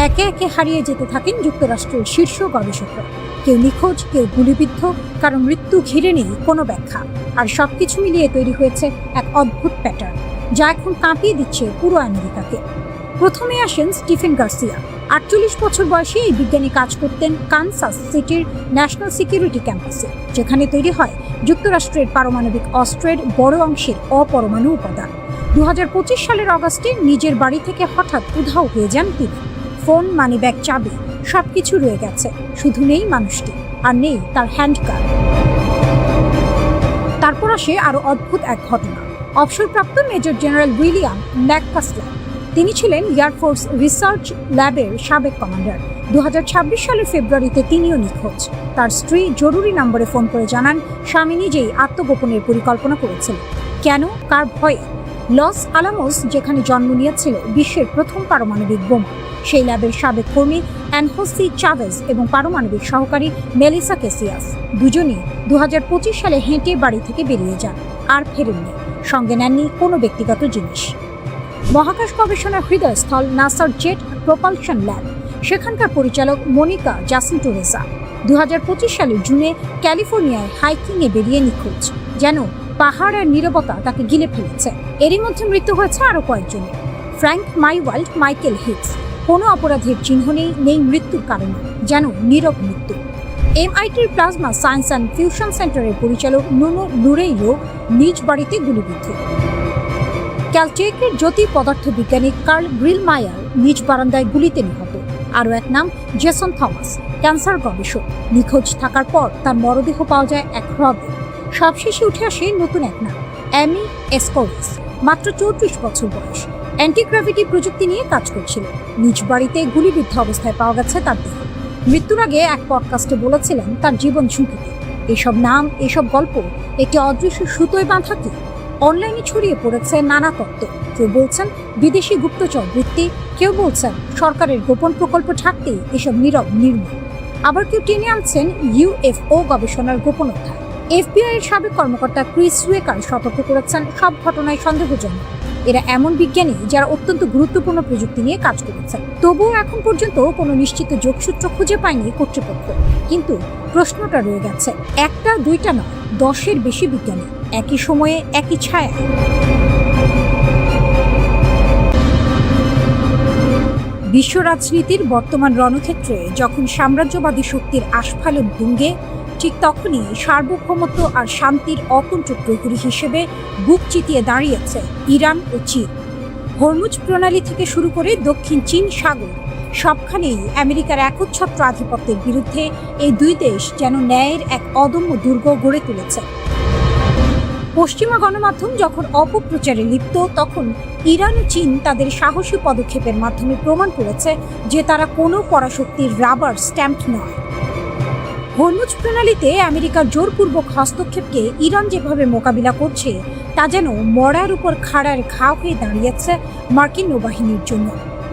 একে একে হারিয়ে যেতে থাকেন যুক্তরাষ্ট্রের শীর্ষ গবেষকরা। কেউ নিখোঁজ, কেউ গুলিবিদ্ধ, কারণ মৃত্যু ঘিরে নেই কোনো ব্যাখ্যা। আর সবকিছু মিলিয়ে তৈরি হয়েছে এক অদ্ভুত প্যাটার্ন, যা এখন কাঁপিয়ে দিচ্ছে পুরো আমেরিকাকে। প্রথমে আসেন স্টিফেন গার্সিয়া। 48 বছর বয়সে এই বিজ্ঞানী কাজ করতেন কানসাস সিটির ন্যাশনাল সিকিউরিটি ক্যাম্পাসে, যেখানে তৈরি হয় যুক্তরাষ্ট্রের পারমাণবিক অস্ত্রের বড় অংশের অপরমাণু উপাদান। 2025 সালের অগাস্টে নিজের বাড়ি থেকে হঠাৎ উধাও হয়ে যান তিনি। ফোন, মানিব্যাগ, চাবি সবকিছু রয়ে গেছে, শুধু নেই মানুষটি, আর নেই তার হ্যান্ডকার। তারপর আসে আরো অদ্ভুত এক ঘটনা। অবসরপ্রাপ্ত মেজর জেনারেল উইলিয়াম ম্যাককাসলার, তিনি ছিলেন এয়ারফোর্স রিসার্চ ল্যাবের সাবেক কমান্ডার। 2026 সালের ফেব্রুয়ারিতে তিনিও নিখোঁজ। তার স্ত্রী জরুরি নম্বরে ফোন করে জানান স্বামী নিজেই আত্মগোপনের পরিকল্পনা করেছিলেন। কেন, কার ভয়ে? লস আলামোস, যেখানে জন্ম নিয়েছিল বিশ্বের প্রথম পারমাণবিক বোমা, সেই ল্যাবের সাবেক কর্মী অ্যানহোসি চাভেজ এবং পারমাণবিক সহকারী মেলিসা কেসিয়াস দুজনই 2025 সালে হেঁটে বাড়ি থেকে বেরিয়ে যান, আর ফেরেননি। সঙ্গে নেননি কোনো ব্যক্তিগত জিনিস। মহাকাশ গবেষণার হৃদয়স্থল নাসার জেট প্রপালশন ল্যাব, সেখানকার পরিচালক মনিকা জাসিন্টোরেসা 2025 সালের জুনে ক্যালিফোর্নিয়ায় হাইকিংয়ে বেরিয়ে নিখোঁজ। যেন পাহাড়ের নীরবতা তাকে গিলে ফেলেছে। এরই মধ্যে মৃত্যু হয়েছে আরও কয়েকজনের। ফ্র্যাঙ্ক মাইওয়াল্ড, মাইকেল হিক্স, কোনো অপরাধের চিহ্ন নেই মৃত্যুর কারণে, যেন নীরব মৃত্যু। MITর প্লাজমা সায়েন্স অ্যান্ড ফিউশন সেন্টারের পরিচালক নুনো লুরেইরো নিজ বাড়িতে গুলিবিদ্ধ। ক্যালটেকের জ্যোতি পদার্থ বিজ্ঞানী কার্ল গ্রিলমায়ার নিজ বারান্দায় গুলিতে নিহত। আরও এক নাম জেসন থমাস, ক্যান্সার গবেষক। নিখোঁজ থাকার পর তার মরদেহ পাওয়া যায় এক হ্রদে। সবশেষে উঠে আসে নতুন এক নাম, অ্যামি এসকোরিস, মাত্র 34 বছর বয়স। অ্যান্টিগ্র্যাভিটি প্রযুক্তি নিয়ে কাজ করছিল। নিজ বাড়িতে গুলিবিদ্ধ অবস্থায় পাওয়া গেছে তার দেহ। মৃত্যুর আগে এক পডকাস্টে বলেছিলেন তার জীবন ঝুঁকিতে। এসব নাম, এসব গল্প একটি অদৃশ্য সুতোয় বাঁধা কি? অনলাইনে ছড়িয়ে পড়েছে নানা তত্ত্ব। কেউ বলছেন বিদেশি গুপ্তচর বৃত্তি, কেউ বলছেন সরকারের গোপন প্রকল্প ঢাকতে এসব নীরব নির্মূল। আবার কেউ টেনে আনছেন ইউএফও গবেষণার গোপন অধ্যায়। এফবিআই এর সাবেক কর্মকর্তা ক্রিস ওয়েকার সতর্ক করেছেন সব ঘটনায় সন্দেহজনক। এরা এমন বিজ্ঞানী যারা অত্যন্ত গুরুত্বপূর্ণ প্রযুক্তি নিয়ে কাজ করেছেন। তবুও এখন পর্যন্ত কোনো নিশ্চিত যোগসূত্র খুঁজে পায়নি কর্তৃপক্ষ। কিন্তু প্রশ্নটা রয়ে গেছে, একটা দুইটা নয়, 10-এর বেশি বিজ্ঞানী একই সময়ে একই ছায়া। বিশ্ব রাজনীতির বর্তমান রণক্ষেত্রে যখন সাম্রাজ্যবাদী শক্তির আস্ফালন তুঙ্গে, ঠিক তখনই সার্বভৌমত্ব আর শান্তির অকুণ্ঠ প্রহরী হিসেবে বুক চিতিয়ে দাঁড়িয়েছে ইরান ও চীন। হরমুজ প্রণালী থেকে শুরু করে দক্ষিণ চীন সাগর, সবখানেই আমেরিকার একচ্ছত্র আধিপত্যের বিরুদ্ধে এই দুই দেশ যেন ন্যায়ের এক অদম্য দুর্গ গড়ে তুলেছে। পশ্চিমা গণমাধ্যম যখন অপপ্রচারে লিপ্ত, তখন ইরান ও চীন তাদের সাহসী পদক্ষেপের মাধ্যমে প্রমাণ করেছে যে তারা কোনো পরাশক্তির রাবার স্ট্যাম্প নয়। হরমুজ প্রণালীতে আমেরিকার জোরপূর্বক হস্তক্ষেপকে ইরান যেভাবে মোকাবিলা করছে, তা যেন মরার উপর খাড়ার ঘা হয়ে দাঁড়িয়েছে মার্কিন নৌবাহিনীর জন্য।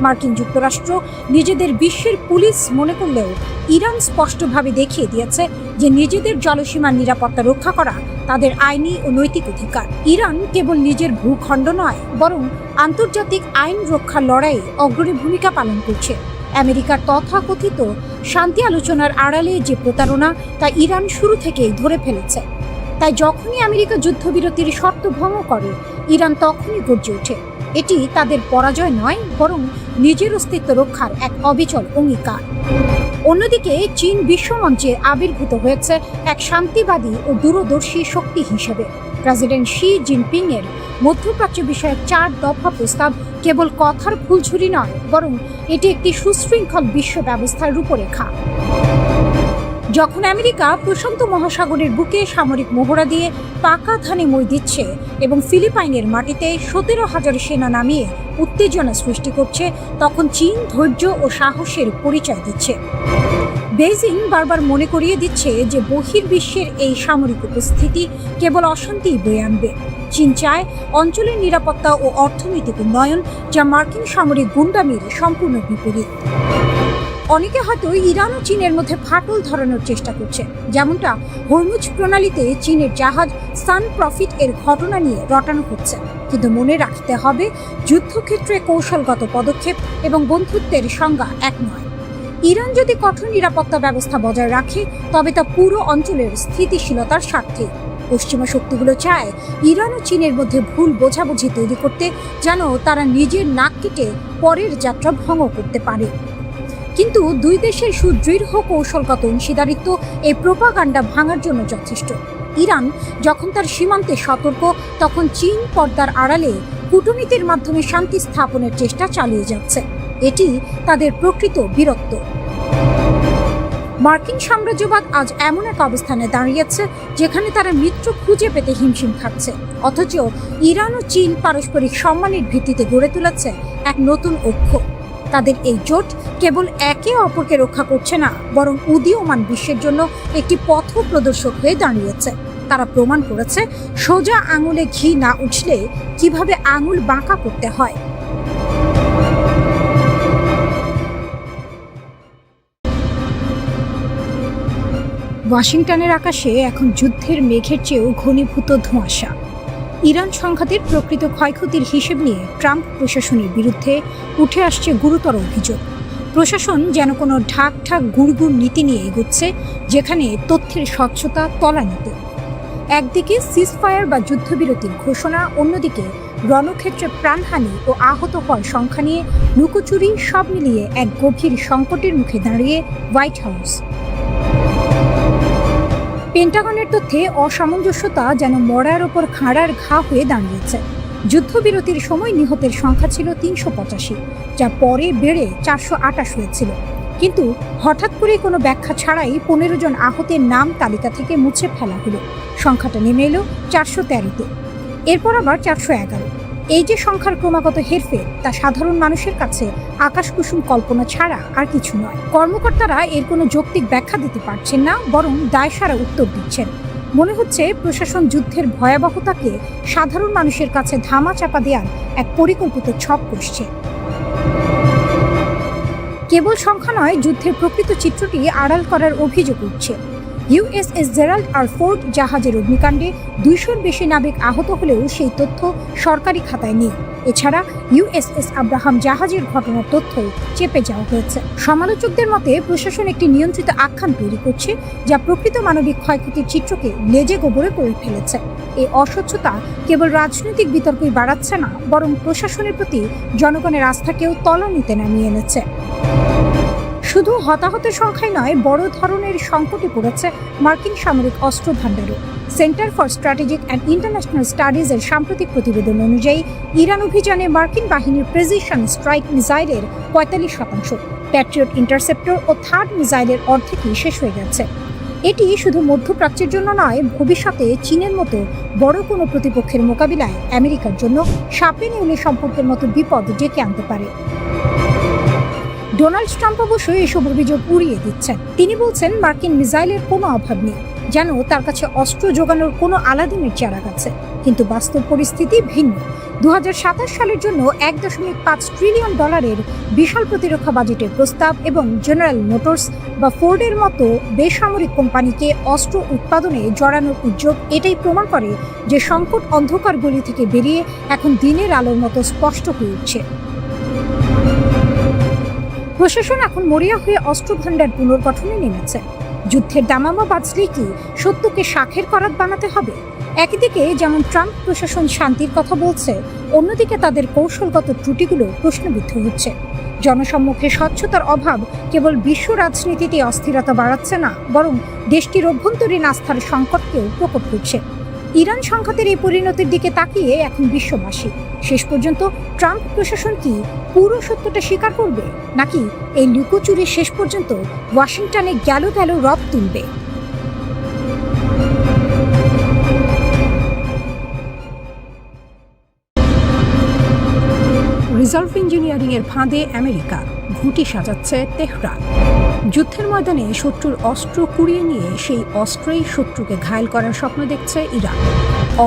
মার্কিন যুক্তরাষ্ট্র নিজেদের বিশ্বের পুলিশ মনে করলেও ইরান স্পষ্টভাবে দেখিয়ে দিয়েছে যে নিজেদের জলসীমার নিরাপত্তা রক্ষা করা তাদের আইনি ও নৈতিক অধিকার। ইরান কেবল নিজের ভূখণ্ড নয়, বরং আন্তর্জাতিক আইন রক্ষার লড়াইয়ে অগ্রণী ভূমিকা পালন করছে। আমেরিকার তথাকথিত শান্তি আলোচনার আড়ালে যে প্রতারণা, তা ইরান শুরু থেকেই ধরে ফেলেছে। তাই যখনই আমেরিকা যুদ্ধবিরতির শর্ত ভঙ্গ করে, ইরান তখনই গর্জে ওঠে। এটি তাদের পরাজয় নয়, বরং নিজের অস্তিত্ব রক্ষার এক অবিচল অঙ্গীকার। অন্যদিকে চীন বিশ্বমঞ্চে আবির্ভূত হয়েছে এক শান্তিবাদী ও দূরদর্শী শক্তি হিসেবে। প্রেসিডেন্ট শি জিনপিং এর মধ্যপ্রাচ্য বিষয়ক 4 দফা প্রস্তাব কেবল কথার ফুলঝুরি নয়, বরং এটি একটি সুশৃঙ্খল বিশ্ব ব্যবস্থার রূপরেখা। যখন আমেরিকা প্রশান্ত মহাসাগরের বুকে সামরিক মহড়া দিয়ে পাকা ধানে মই দিচ্ছে এবং ফিলিপাইনের মাটিতে 17,000 সেনা নামিয়ে উত্তেজনা সৃষ্টি করছে, তখন চীন ধৈর্য ও সাহসের পরিচয় দিচ্ছে। বেইজিং বারবার মনে করিয়ে দিচ্ছে যে বহির্বিশ্বের এই সামরিক উপস্থিতি কেবল অশান্তি বয়ে আনবে। চীন চায় অঞ্চলের নিরাপত্তা ও অর্থনৈতিক উন্নয়ন, যা মার্কিন সামরিক গুন্ডামির সম্পূর্ণ বিপরীত। অনেকে হয়তো ইরান ও চীনের মধ্যে ফাটল ধরানোর চেষ্টা করছে, যেমনটা হরমুজ প্রণালীতে চীনের জাহাজ সান প্রফিট এর ঘটনা নিয়ে রটানো হচ্ছে। কিন্তু মনে রাখতে হবে, যুদ্ধক্ষেত্রে কৌশলগত পদক্ষেপ এবং বন্ধুত্বের সংজ্ঞা এক নয়। ইরান যদি কঠোর নিরাপত্তা ব্যবস্থা বজায় রাখে, তবে তা পুরো অঞ্চলের স্থিতিশীলতার স্বার্থে। পশ্চিমা শক্তিগুলো চায় ইরান ও চীনের মধ্যে ভুল বোঝাবুঝি তৈরি করতে, যেন তারা নিজের নাক কেটে পরের যাত্রা ভঙ্গ করতে পারে। কিন্তু দুই দেশের সুদৃঢ় কৌশলগত অংশীদারিত্ব এই প্রোপাগান্ডা ভাঙার জন্য যথেষ্ট। ইরান যখন তার সীমান্তে সতর্ক, তখন চীন পর্দার আড়ালে কূটনীতির মাধ্যমে শান্তি স্থাপনের চেষ্টা চালিয়ে যাচ্ছে। এটি তাদের প্রকৃত বীরত্ব। মার্কিন সাম্রাজ্যবাদ আজ এমন এক অবস্থানে দাঁড়িয়েছে যেখানে তারা মিত্র খুঁজে পেতে হিমশিম খাচ্ছে, অথচ ইরান ও চীন পারস্পরিক সম্মানের ভিত্তিতে গড়ে তুলেছে এক নতুন ঐক্য। তাদের এই জোট কেবল একে অপরকে রক্ষা করছে না, বরং উদীয়মান বিশ্বের জন্য একটি পথ প্রদর্শক হয়ে দাঁড়িয়েছে। তারা প্রমাণ করেছে সোজা আঙুলে ঘি না উঠলে কিভাবে আঙুল বাঁকা করতে হয়। ওয়াশিংটনের আকাশে এখন যুদ্ধের মেঘের চেয়েও ঘনীভূত ধোঁয়াশা। ইরান সংঘাতের প্রকৃত ক্ষয়ক্ষতির হিসেব নিয়ে ট্রাম্প প্রশাসনের বিরুদ্ধে উঠে আসছে গুরুতর অভিযোগ। প্রশাসন যেন কোনো ঢাক গুড়গুড় নীতি নিয়ে এগোচ্ছে, যেখানে তথ্যের স্বচ্ছতা তলানিতে। একদিকে সিজফায়ার বা যুদ্ধবিরতির ঘোষণা, অন্যদিকে রণক্ষেত্রে প্রাণহানি ও আহত হওয়ার সংখ্যা নিয়ে লুকোচুরি, সব মিলিয়ে এক গভীর সংকটের মুখে দাঁড়িয়ে হোয়াইট হাউস। পেন্টাগনের তথ্যে অসামঞ্জস্যতা যেন মরার ওপর খাঁড়ার ঘা হয়ে দাঁড়িয়েছে। যুদ্ধবিরতির সময় নিহতের সংখ্যা ছিল 385, যা পরে বেড়ে 428 হয়েছিল। কিন্তু হঠাৎ করে কোনো ব্যাখ্যা ছাড়াই 15 জন আহতের নাম তালিকা থেকে মুছে ফেলা হলো। সংখ্যাটা নেমে এলো 413-তে, এরপর আবার 411। এই যে সংখ্যার ক্রমাগত হেরফের, তা সাধারণ মানুষের কাছে আকাশকুসুম কল্পনা ছাড়া আর কিছু নয়। কর্মকর্তারা এর কোনো যৌক্তিক ব্যাখ্যা দিতে পারছেন না, বরং দায়সারা উত্তর দিচ্ছেন। মনে হচ্ছে প্রশাসন যুদ্ধের ভয়াবহতাকে সাধারণ মানুষের কাছে ধামাচাপা দেওয়ার এক পরিকল্পিত ছক কষছে। কেবল সংখ্যা নয়, যুদ্ধের প্রকৃত চিত্রটি আড়াল করার অভিযোগ উঠছে। ইউএসএস জেরাল্ড আর ফোর্ড জাহাজের অগ্নিকাণ্ডে 200-র বেশি নাবিক আহত হলেও সেই তথ্য সরকারি খাতায় নেই। এছাড়া ইউএসএস আব্রাহাম জাহাজের ঘটনার তথ্য চেপে যাওয়া হয়েছে। সমালোচকদের মতে প্রশাসন একটি নিয়ন্ত্রিত আখ্যান তৈরি করছে, যা প্রকৃত মানবিক ক্ষয়ক্ষতির চিত্রকে লেজে গোবরে করে ফেলেছে। এই অস্বচ্ছতা কেবল রাজনৈতিক বিতর্কই বাড়াচ্ছে না, বরং প্রশাসনের প্রতি জনগণের আস্থাকেও তলানিতে নামিয়ে এনেছে। শুধু হতাহতের সংখ্যায় নয়, বড় ধরনের সংকটে পড়েছে মার্কিন সামরিক অস্ত্র ভাণ্ডারও। Centre for strategic and international স্টাডিজের সাম্প্রতিক প্রতিবেদন অনুযায়ী ইরান অভিযানে মার্কিন বাহিনীর প্রেসিশন স্ট্রাইক মিসাইলের 45%, প্যাট্রিয়ট ইন্টারসেপ্টর ও থার্ড মিসাইলের অর্ধেকই শেষ হয়ে গেছে। এটি শুধু মধ্যপ্রাচ্যের জন্য নয়, ভবিষ্যতে চীনের মতো বড় কোনো প্রতিপক্ষের মোকাবিলায় আমেরিকার জন্য সাপে নেউলে সম্পর্কের মতো বিপদ ডেকে আনতে পারে। ডোনাল্ড ট্রাম্প অবশ্যই এসব অভিযোগ উড়িয়ে দিচ্ছেন। তিনি বলছেন মার্কিন মিসাইলের কোনো অভাব নেই, যেন তার কাছে অস্ত্র যোগানোর কোনো আলাদিনের চারাক আছে। কিন্তু বাস্তব পরিস্থিতি ভিন্ন। 2027 সালের জন্য $1.5 ট্রিলিয়ন বিশাল প্রতিরক্ষা বাজেটের প্রস্তাব এবং জেনারেল মোটরস বা ফোর্ডের মতো বেসামরিক কোম্পানিকে অস্ত্র উৎপাদনে জড়ানোর উদ্যোগ এটাই প্রমাণ করে যে সংকট অন্ধকার গলি থেকে বেরিয়ে এখন দিনের আলোর মতো স্পষ্ট হয়ে উঠছে। প্রশাসন এখন মরিয়া হয়ে অস্ত্র ভাণ্ডার পুনর্গঠনে নেমেছে। যুদ্ধের দামামা বাজলেই কি সত্যকে শাখের করাত বানাতে হবে? একদিকে যেমন ট্রাম্প প্রশাসন শান্তির কথা বলছে, অন্যদিকে তাদের কৌশলগত ত্রুটিগুলো প্রশ্নবিদ্ধ হচ্ছে। জনসম্মুখে স্বচ্ছতার অভাব কেবল বিশ্ব রাজনীতিতে অস্থিরতা বাড়াচ্ছে না, বরং দেশটির অভ্যন্তরীণ আস্থার সংকটকেও প্রকট করছে। ইরান সংঘাতের এই পরিণতির দিকে তাকিয়ে এখন বিশ্ববাসী। শেষ পর্যন্ত ট্রাম্প প্রশাসন কি পুরো সত্যটা স্বীকার করবে, নাকি এই লুকোচুরি শেষ পর্যন্ত ওয়াশিংটনে গেল রব তুলবে? রিজার্ভ ইঞ্জিনিয়ারিং এর ফাঁদে আমেরিকা, ঘুঁটি সাজাচ্ছে তেহরান। যুদ্ধের ময়দানে শত্রুর অস্ত্র কুড়িয়ে নিয়ে সেই অস্ত্রেই শত্রুকে ঘায়েল করার স্বপ্ন দেখছে ইরান।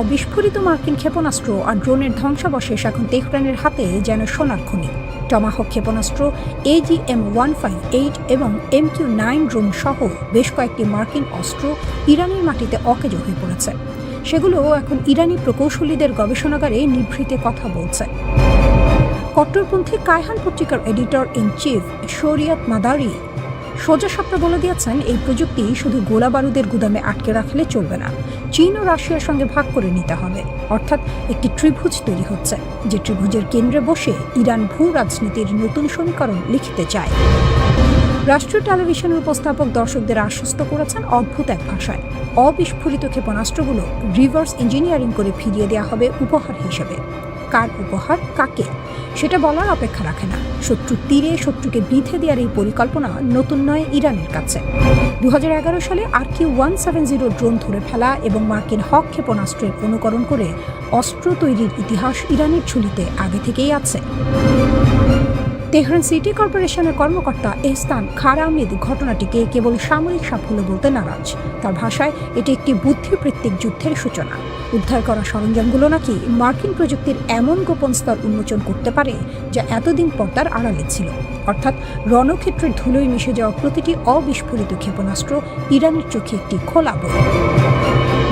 অবিস্ফোরিত মার্কিন ক্ষেপণাস্ত্র আর ড্রোনের ধ্বংসাবশেষ এখন তেহরানের হাতে যেন সোনার খনি। টমাহক ক্ষেপণাস্ত্র, AGM-158 এবং MQ-9 ড্রোন সহ বেশ কয়েকটি মার্কিন অস্ত্র ইরানের মাটিতে অকেজো হয়ে পড়েছে। সেগুলো এখন ইরানি প্রকৌশলীদের গবেষণাগারে নিভৃতে কথা বলছে। কট্টরপন্থী কায়হান পত্রিকার এডিটর ইন চিফ শরিয়াত মাদারি সোজা সাপটা বলে দিয়েছেন, এই প্রযুক্তি শুধু গোলা বারুদের গুদামে আটকে রাখলে চলবে না, চীন ও রাশিয়ার সঙ্গে ভাগ করে নিতে হবে। অর্থাৎ একটি ত্রিভুজ তৈরি হচ্ছে, যে ত্রিভুজের কেন্দ্রে বসে ইরান ভূ রাজনীতির নতুন সমীকরণ লিখতে চায়। রাষ্ট্রীয় টেলিভিশনের উপস্থাপক দর্শকদের আশ্বস্ত করেছেন অদ্ভুত এক ভাষায়, অবিস্ফোরিত ক্ষেপণাস্ত্রগুলো রিভার্স ইঞ্জিনিয়ারিং করে ফিরিয়ে দেওয়া হবে উপহার হিসেবে। কার উপহার, কাকে, সেটা বলার অপেক্ষা রাখে না। শত্রুর তীরে শত্রুকে বিঁধে দেওয়ার এই পরিকল্পনা নতুন নয় ইরানের কাছে। 2011 সালে RQ-170 ড্রোন ধরে ফেলা এবং মার্কিন হক ক্ষেপণাস্ত্রের অনুকরণ করে অস্ত্র তৈরির ইতিহাস ইরানের ঝুলিতে আগে থেকেই আছে। তেহরান সিটি কর্পোরেশনের কর্মকর্তা এহসান খারামিদ ঘটনাটিকে কেবল সামরিক সাফল্য বলতে নারাজ। তার ভাষায় এটি একটি বুদ্ধিবৃত্তিক যুদ্ধের সূচনা। উদ্ধার করা সরঞ্জামগুলো নাকি মার্কিন প্রযুক্তির এমন গোপন স্তর উন্মোচন করতে পারে যা এতদিন পর্দার আড়ালে ছিল। অর্থাৎ রণক্ষেত্রের ধুলোয় মিশে যাওয়া প্রতিটি অবিস্ফোরিত ক্ষেপণাস্ত্র ইরানের চোখে একটি খোলা বই।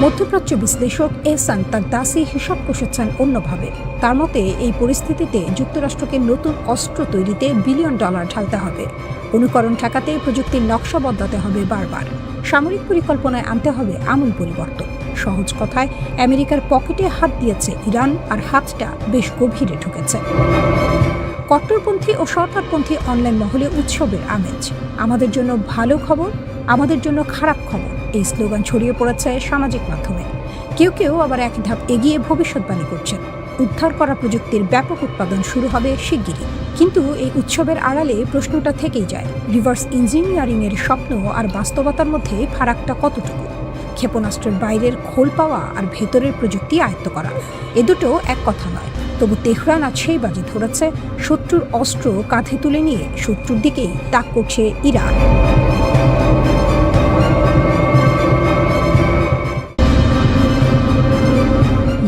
মধ্যপ্রাচ্য বিশ্লেষক এহসান তার দাসী হিসাব কষেছেন অন্যভাবে। তার মতে এই পরিস্থিতিতে যুক্তরাষ্ট্রকে নতুন অস্ত্র তৈরিতে $বিলিয়ন ঢালতে হবে। অনুকরণ ঠেকাতে প্রযুক্তির নকশা বদলাতে হবে বারবার। সামরিক পরিকল্পনায় আনতে হবে আমূল পরিবর্তন। সহজ কথায়, আমেরিকার পকেটে হাত দিয়েছে ইরান, আর হাতটা বেশ গভীরে ঢুকেছে। কট্টরপন্থী ও সরকারপন্থী অনলাইন মহলে উৎসবের আমেজ। আমাদের জন্য ভালো খবর, আমাদের জন্য খারাপ খবর, এই স্লোগান ছড়িয়ে পড়েছে সামাজিক মাধ্যমে। কেউ কেউ আবার এক ধাপ এগিয়ে ভবিষ্যৎবাণী করছেন, উদ্ধার করা প্রযুক্তির ব্যাপক উৎপাদন শুরু হবে শিগগিরই। কিন্তু এই উৎসবের আড়ালে প্রশ্নটা থেকেই যায়, রিভার্স ইঞ্জিনিয়ারিং এর স্বপ্ন আর বাস্তবতার মধ্যে ফারাকটা কতটুকু? ক্ষেপণাস্ত্রের বাইরের খোল পাওয়া আর ভেতরের প্রযুক্তি আয়ত্ত করা, এ দুটো এক কথা নয়। তবু তেহরান আজ সেই বাজি ধরেছে, শত্রুর অস্ত্র কাঁধে তুলে নিয়ে শত্রুর দিকেই তাক করছে ইরান।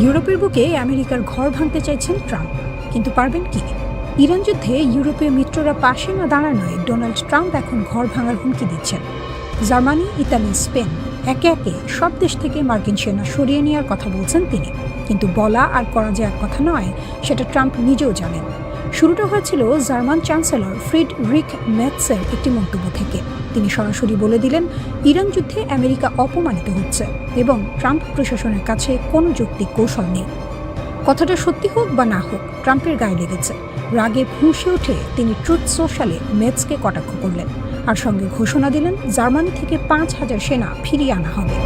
ইউরোপের বুকে আমেরিকার ঘর ভাঙতে চাইছেন ট্রাম্প, কিন্তু পারবেন কি? ইরান যুদ্ধে ইউরোপীয় মিত্ররা পাশে না দাঁড়ানোয় ডোনাল্ড ট্রাম্প এখন ঘর ভাঙার হুমকি দিচ্ছেন। জার্মানি, ইতালি, স্পেন একে একে সব দেশ থেকে মার্কিন সেনা সরিয়ে নেওয়ার কথা বলছেন তিনি, কিন্তু বলা আর করা যে এক কথা নয়, সেটা ট্রাম্প নিজেও জানেন। শুরুটা হয়েছিল জার্মান চ্যান্সেলর ফ্রিডরিখ মেটসের একটি মন্তব্য থেকে। তিনি সরাসরি বলে দিলেন ইরান যুদ্ধে আমেরিকা অপমানিত হচ্ছে এবং ট্রাম্প প্রশাসনের কাছে কোনো যৌক্তিক কৌশল নেই। কথাটা সত্যি হোক বা না হোক, ট্রাম্পের গায়ে লেগেছে। রাগে ফুঁসে উঠে তিনি ট্রুথ সোশ্যালে মেটসকে কটাক্ষ করলেন আর সঙ্গে ঘোষণা দিলেন জার্মানি থেকে 5,000 সেনা ফিরিয়ে আনা হবে।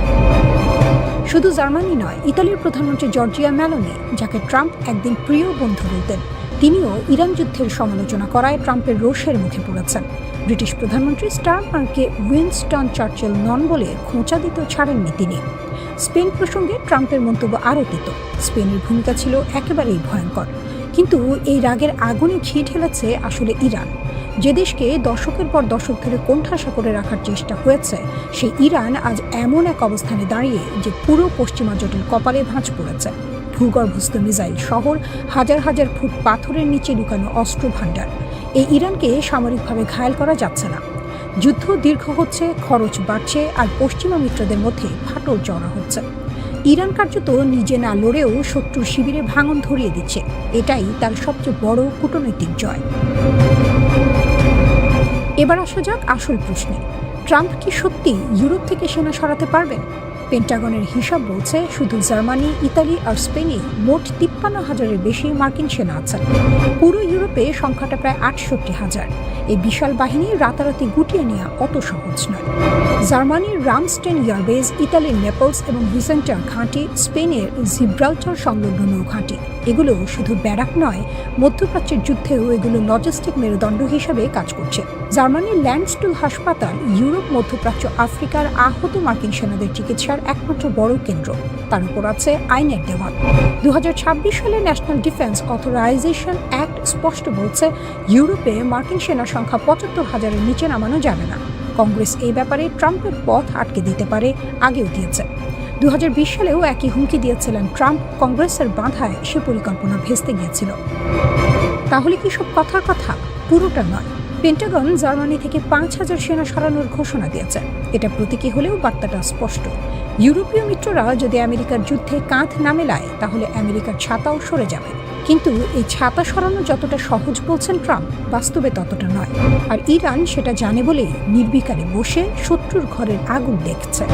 শুধু জার্মানি নয়, ইতালির প্রধানমন্ত্রী জর্জিয়া মেলোনি, যাকে ট্রাম্প একদিন প্রিয় বন্ধু বলতেন, তিনিও ইরান যুদ্ধের সমালোচনা করায় ট্রাম্পের রোষের মুখে পড়েছেন। ব্রিটিশ প্রধানমন্ত্রী স্টারমারকে উইনস্টন চার্চিল নন বলে খোঁচা দিতে ছাড়েননি তিনি। স্পেন প্রসঙ্গে ট্রাম্পের মন্তব্য আরও তিত। স্পেনের ভূমিকা ছিল একেবারেই ভয়ঙ্কর, কিন্তু এই রাগের আগুনে ঘি ঢেলেছে আসলে ইরান। যে দেশকে দশকের পর দশক ধরে কোণঠাসা করে রাখার চেষ্টা হয়েছে, সেই ইরান আজ এমন এক অবস্থানে দাঁড়িয়ে যে পুরো পশ্চিমা জোটের কপালে ভাঁজ পড়েছে। ভূগর্ভস্থ মিসাইল শহর, হাজার হাজার ফুট পাথরের নিচে লুকানো অস্ত্র ভাণ্ডার। এই ইরানকে সামরিকভাবে ঘায়েল করা যাচ্ছে না। যুদ্ধ দীর্ঘ হচ্ছে, খরচ বাড়ছে, আর পশ্চিমা মিত্রদের মধ্যে ফাটল চড়া হচ্ছে। ইরান কার্যত নিজে না লড়েও শত্রুর শিবিরে ভাঙন ধরিয়ে দিচ্ছে। এটাই তার সবচেয়ে বড় কূটনৈতিক জয়। এবার আসা যাক আসল প্রশ্নে, ট্রাম্প কি সত্যি ইউরোপ থেকে সেনা সরাতে পারবেন? পেন্টাগনের হিসাব বলছে শুধু জার্মানি, ইতালি আর স্পেনে মোট 53,000-এর বেশি মার্কিন সেনা আছেন। পুরো ইউরোপে সংখ্যাটা প্রায় 68,000। এই বিশাল বাহিনী রাতারাতি গুটিয়ে নেওয়া অত সহজ নয়। জার্মানির রামস্টেন এয়ারবেস, ইতালির নেপলস এবং ভিসেন্টার ঘাঁটি, স্পেনের জিব্রাল্টার সংলগ্ন নৌঘাঁটি, এগুলো শুধু ব্যারাক নয়, মধ্যপ্রাচ্যের যুদ্ধেও এগুলো লজিস্টিক মেরুদণ্ড হিসাবে কাজ করছে। জার্মানির ল্যান্ডস্টুল হাসপাতাল ইউরোপ, মধ্যপ্রাচ্য, আফ্রিকার আহত মার্কিন সেনাদের চিকিৎসার একমাত্র বড় কেন্দ্র। তার উপর আছে আইনের দেওয়াল। 2026 সালে ন্যাশনাল ডিফেন্স অথরাইজেশন অ্যাক্ট স্পষ্ট বলছে ইউরোপে মার্কিন সেনার সংখ্যা 75,000-এর নিচে নামানো যাবে না। কংগ্রেস এই ব্যাপারে ট্রাম্পের পথ আটকে দিতে পারে, আগেও দিয়েছে। 2020 সালেও একই হুমকি দিয়েছিলেন ট্রাম্প। কংগ্রেসের বাধায় সে পরিকল্পনা ভেস্তে গিয়েছিল। তাহলে কি সব কথার কথা? পুরোটা নয়। পেন্টাগন জার্মানি থেকে 5,000 সেনা সরানোর ঘোষণা দিয়েছে। এটা প্রতীকী হলেও বার্তাটা স্পষ্ট। ইউরোপীয় মিত্ররা যদি আমেরিকার যুদ্ধে কাঁধ না মেলায়, তাহলে আমেরিকার ছাতাও সরে যাবে। কিন্তু এই ছাতা সরানো যতটা সহজ বলছেন ট্রাম্প, বাস্তবে ততটা নয়। আর ইরান সেটা জানে বলেই নির্বিকারে বসে শত্রুর ঘরের আগুন দেখছে।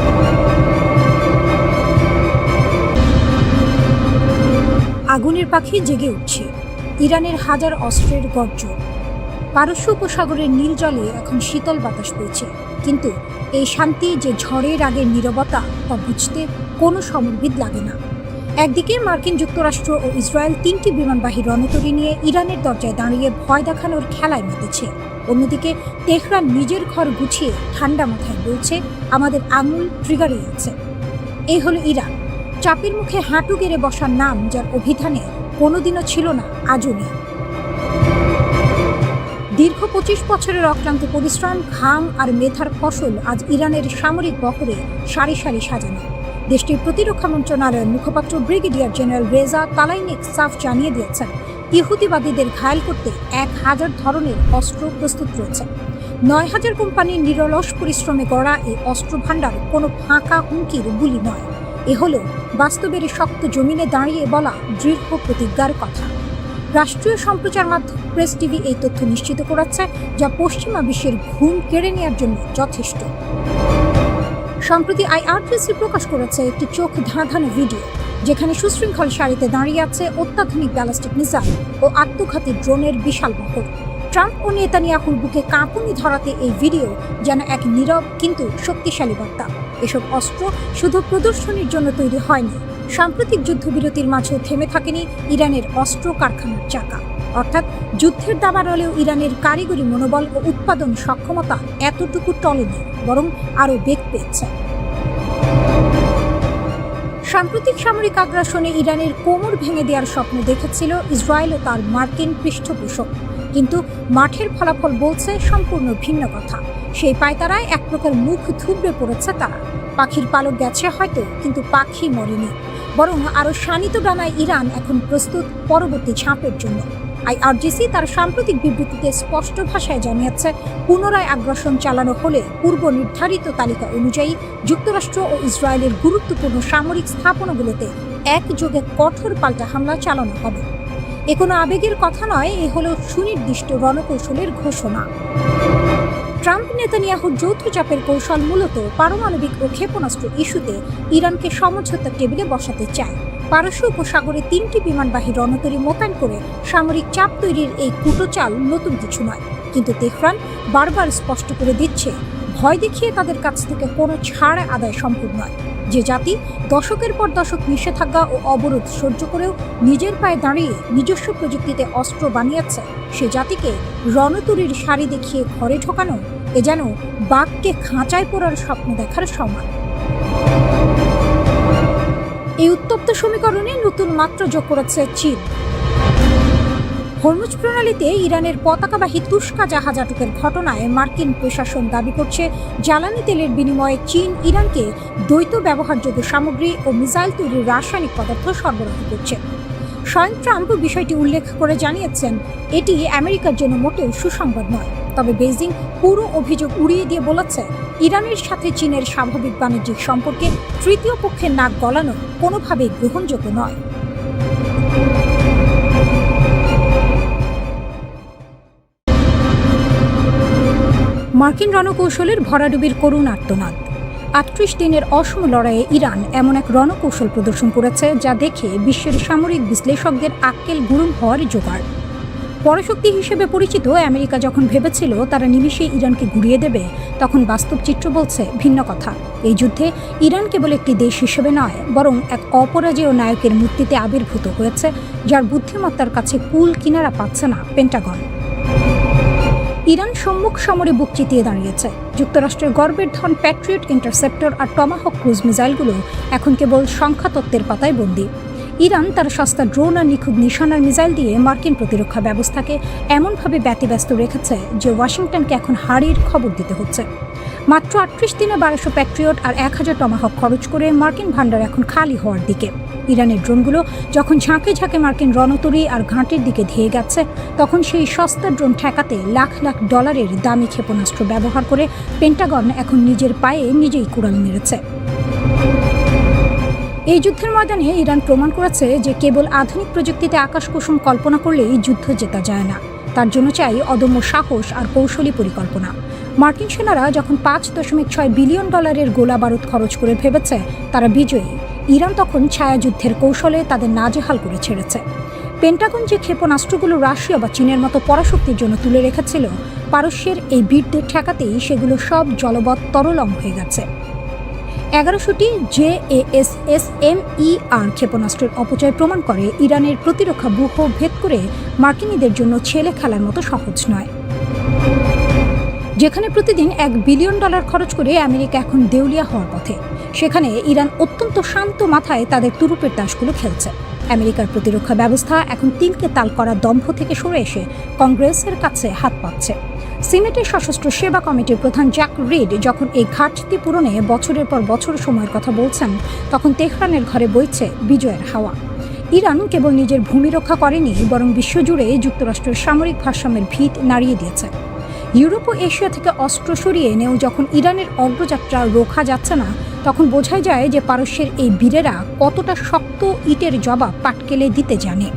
আগুনের পাখি জেগে উঠছে, ইরানের হাজার অস্ত্রের গর্জন। পারস্য উপসাগরের নীল জলে এখন শীতল বাতাস বইছে, কিন্তু এই শান্তি যে ঝড়ের আগের নীরবতা, তা বুঝতে কোনো সমরবিদ লাগে না। একদিকে মার্কিন যুক্তরাষ্ট্র ও ইসরায়েল 3টি বিমানবাহী রণতরী নিয়ে ইরানের দরজায় দাঁড়িয়ে ভয় দেখানোর খেলায় মেতেছে। অন্যদিকে তেহরান নিজের ঘর গুছিয়ে ঠান্ডা মাথায় বলছে আমাদের আঙুল ট্রিগারে আছে। এই হলো ইরান, চাপের মুখে হাঁটু গেড়ে বসার নাম, যার অভিধানে কোনোদিনও ছিল না, আজও নেই। দীর্ঘ 25 বছরের অক্লান্ত পরিশ্রম, ঘাম আর মেধার ফসল আজ ইরানের সামরিক বহরে সারি সারি সাজানো। দেশটির প্রতিরক্ষা মন্ত্রণালয়ের মুখপাত্র ব্রিগেডিয়ার জেনারেল রেজা তালাইনিক সাফ জানিয়ে দিয়েছেন ইহুদিবাদীদের ঘায়েল করতে 1000 ধরনের অস্ত্র প্রস্তুত রয়েছে। 9,000 কোম্পানির নিরলস পরিশ্রমে গড়া এই অস্ত্র ভাণ্ডার কোনো ফাঁকা হুমকির বুলি নয়। এ হলো বাস্তবের শক্ত জমিনে দাঁড়িয়ে বলা দৃঢ় প্রতিজ্ঞার কথা। রাষ্ট্রীয় সম্প্রচার মাধ্যম প্রেস টিভি এই তথ্য নিশ্চিত করাচ্ছে, যা পশ্চিমা বিশ্বের ঘুম কেড়ে নেওয়ার জন্য যথেষ্ট। সম্প্রতি IRGC প্রকাশ করেছে একটি চোখ ধাঁধানো ভিডিও, যেখানে সুশৃঙ্খল সারিতে দাঁড়িয়ে আছে অত্যাধুনিক ব্যালিস্টিক মিসাইল ও আত্মঘাতী ড্রোনের বিশাল বহর। ট্রাম্প ও নেতানিয়াহুর বুকে কাঁপুনি ধরাতে এই ভিডিও যেন এক নীরব কিন্তু শক্তিশালী বার্তা। এসব অস্ত্র শুধু প্রদর্শনীর জন্য তৈরি হয়নি, সাম্প্রতিক যুদ্ধবিরতির মাঝেও থেমে থাকেনি ইরানের অস্ত্র কারখানার চাকা। অর্থাৎ যুদ্ধের দাবানলেও ইরানের কারিগরি মনোবল ও উৎপাদন সক্ষমতা এতটুকু টলেনি, বরং আরও বেগ পেয়েছে। সাম্প্রতিক সামরিক আগ্রাসনে ইরানের কোমর ভেঙে দেওয়ার স্বপ্ন দেখেছিল ইসরায়েল ও তার মার্কিন পৃষ্ঠপোষক, কিন্তু মাঠের ফলাফল বলছে সম্পূর্ণ ভিন্ন কথা। সেই পায়তারায় এক প্রকার মুখ থুবড়ে পড়েছে তারা। পাখির পালক গেছে হয়তো, কিন্তু পাখি মরেনি, বরং আরও শানিত ডানায় ইরান এখন প্রস্তুত পরবর্তী ঝাঁপের জন্য। আইআরজিসি তার সাম্প্রতিক বিবৃতিতে স্পষ্ট ভাষায় জানিয়েছে, পুনরায় আগ্রাসন চালানো হলে পূর্ব নির্ধারিত তালিকা অনুযায়ী যুক্তরাষ্ট্র ও ইসরায়েলের গুরুত্বপূর্ণ সামরিক স্থাপনাগুলোতে একযোগে কঠোর পাল্টা হামলা চালানো হবে। এ কোনো আবেগের কথা নয়, এ হলো সুনির্দিষ্ট রণকৌশলের ঘোষণা। ট্রাম্প নেতানিয়াহুর যৌথ চাপের কৌশল মূলত পারমাণবিক ও ক্ষেপণাস্ত্র ইস্যুতে ইরানকে সমঝোতার টেবিলে বসাতে চায়। পারস্য উপসাগরে 3টি বিমানবাহী রণতরী মোতায়েন করে সামরিক চাপ তৈরির এই কুটোচাল নতুন কিছু নয়, কিন্তু তেহরান বারবার স্পষ্ট করে দিচ্ছে, ভয় দেখিয়ে তাদের কাছ থেকে কোনো ছাড় আদায় সম্ভব নয়। যে জাতি দশকের পর দশক নিষেধাজ্ঞা ও অবরোধ সহ্য করেও নিজের পায়ে দাঁড়িয়ে নিজস্ব প্রযুক্তিতে অস্ত্র বানিয়েছে, সে জাতিকে রণতরীর সারি দেখিয়ে ঘরে ঢোকানো এ যেন বাঘকে খাঁচায় পড়ার স্বপ্ন দেখার সমান। এই উত্তপ্ত সমীকরণে নতুন মাত্রা যোগ করেছে চীন। হরমুজ প্রণালীতে ইরানের পতাকাবাহী তুস্কা জাহাজ আটকের ঘটনায় মার্কিন প্রশাসন দাবি করছে, জ্বালানি তেলের বিনিময়ে চীন ইরানকে দ্বৈত ব্যবহারযোগ্য সামগ্রী ও মিসাইল তৈরির রাসায়নিক পদার্থ সরবরাহ করছে। স্বয়ং ট্রাম্প বিষয়টি উল্লেখ করে জানিয়েছেন, এটি আমেরিকার জন্য মোটেও সুসংবাদ নয়। তবে বেইজিং পুরো অভিযোগ উড়িয়ে দিয়ে বলেছে, ইরানের সাথে চীনের স্বাভাবিক বাণিজ্যিক সম্পর্কে তৃতীয় পক্ষের নাক গলানো কোনোভাবেই গ্রহণযোগ্য নয়। মার্কিন রণকৌশলের ভরাডুবির করুণ আর্তনাদ। ৩৮ দিনের অসম লড়াইয়ে ইরান এমন এক রণকৌশল প্রদর্শন করেছে, যা দেখে বিশ্বের সামরিক বিশ্লেষকদের আক্কেল গুরুম হওয়ার জোগাড়। পরাশক্তি হিসেবে পরিচিত আমেরিকা যখন ভেবেছিল তারা নিমিষে ইরানকে ঘুরিয়ে দেবে, তখন বাস্তব চিত্র বলছে ভিন্ন কথা। এই যুদ্ধে ইরান কেবল একটি দেশ হিসেবে নয়, বরং এক অপরাজেয় নায়কের মূর্তিতে আবির্ভূত হয়েছে, যার বুদ্ধিমত্তার কাছে কুল কিনারা পাচ্ছে না পেন্টাগন। ইরান সম্মুখ সমরে বুক চিতিয়ে দাঁড়িয়েছে। যুক্তরাষ্ট্রের গর্বের ধন প্যাট্রিয়ট ইন্টারসেপ্টর আর টমাহক ক্রুজ মিসাইলগুলো এখন কেবল সংখ্যাতত্ত্বের পাতায় বন্দী। ইরান তার সস্তা ড্রোন আর নিখুঁত নিশানার মিসাইল দিয়ে মার্কিন প্রতিরক্ষা ব্যবস্থাকে এমনভাবে ব্যতিব্যস্ত রেখেছে যে ওয়াশিংটনকে এখন হারির খবর দিতে হচ্ছে। মাত্র ৩৮ দিনে ১২০০ প্যাট্রিয়ট আর ১,০০০ টমাহক খরচ করে মার্কিন ভান্ডার এখন খালি হওয়ার দিকে। ইরানের ড্রোনগুলো যখন ঝাঁকে ঝাঁকে মার্কিন রণতরী আর ঘাঁটির দিকে ধেয়ে গেছে, তখন সেই সস্তা ড্রোন ঠেকাতে লাখ লাখ ডলারের দামি ক্ষেপণাস্ত্র ব্যবহার করে পেন্টাগন এখন নিজের পায়ে নিজেই কুড়াল মেরেছে। এই যুদ্ধের ময়দানে ইরান প্রমাণ করেছে যে কেবল আধুনিক প্রযুক্তিতে আকাশকুসুম কল্পনা করলেই যুদ্ধ জেতা যায় না। তার জন্য চাই অদম্য সাহস আর কৌশলী পরিকল্পনা। মার্কিন সেনারা যখন $৫.৬ বিলিয়ন গোলা বারুদ খরচ করে ভেবেছে তারা বিজয়ী, ইরান তখন ছায়াযুদ্ধের কৌশলে তাদের নাজেহাল করে ছেড়েছে। পেন্টাগন যে ক্ষেপণাস্ত্রগুলো রাশিয়া বা চীনের মতো পরাশক্তির জন্য তুলে রেখেছিল, পারস্যের এই বীরদের ঠেকাতেই সেগুলো সব জলবৎ তরলং হয়ে গেছে। ১১০০টি JASSM-ER ক্ষেপণাস্ত্রের অপচয় প্রমাণ করে ইরানের প্রতিরক্ষা ব্যূহ ভেদ করে মার্কিনীদের জন্য ছেলে খেলার মতো সহজ নয়। যেখানে প্রতিদিন $1 বিলিয়ন খরচ করে আমেরিকা এখন দেউলিয়া হওয়ার পথে, সেখানে ইরান অত্যন্ত শান্ত মাথায় তাদের তুরুপের তাসগুলো খেলছে। আমেরিকার প্রতিরক্ষা ব্যবস্থা এখন তিলকে তাল করা দম্ভ থেকে সরে এসে কংগ্রেসের কাছে হাত পাচ্ছে। সিনেটের সশস্ত্র সেবা কমিটির প্রধান জ্যাক রিড যখন এই ঘাটতি পূরণে বছরের পর বছর সময়ের কথা বলছেন, তখন তেহরানের ঘরে বইছে বিজয়ের হাওয়া। ইরান কেবল নিজের ভূমি রক্ষা করেনি, বরং বিশ্বজুড়ে যুক্তরাষ্ট্রের সামরিক ভারসাম্যের ভিত নাড়িয়ে দিয়েছে। ইউরোপ ও এশিয়া থেকে অস্ত্র সরিয়ে এনেও যখন ইরানের অগ্রযাত্রা রোখা যাচ্ছে না, তখন বোঝাই যায় যে পারস্যের এই বীরেরা কতটা শক্ত ইটের জবাব পাটকেলে দিতে জানে।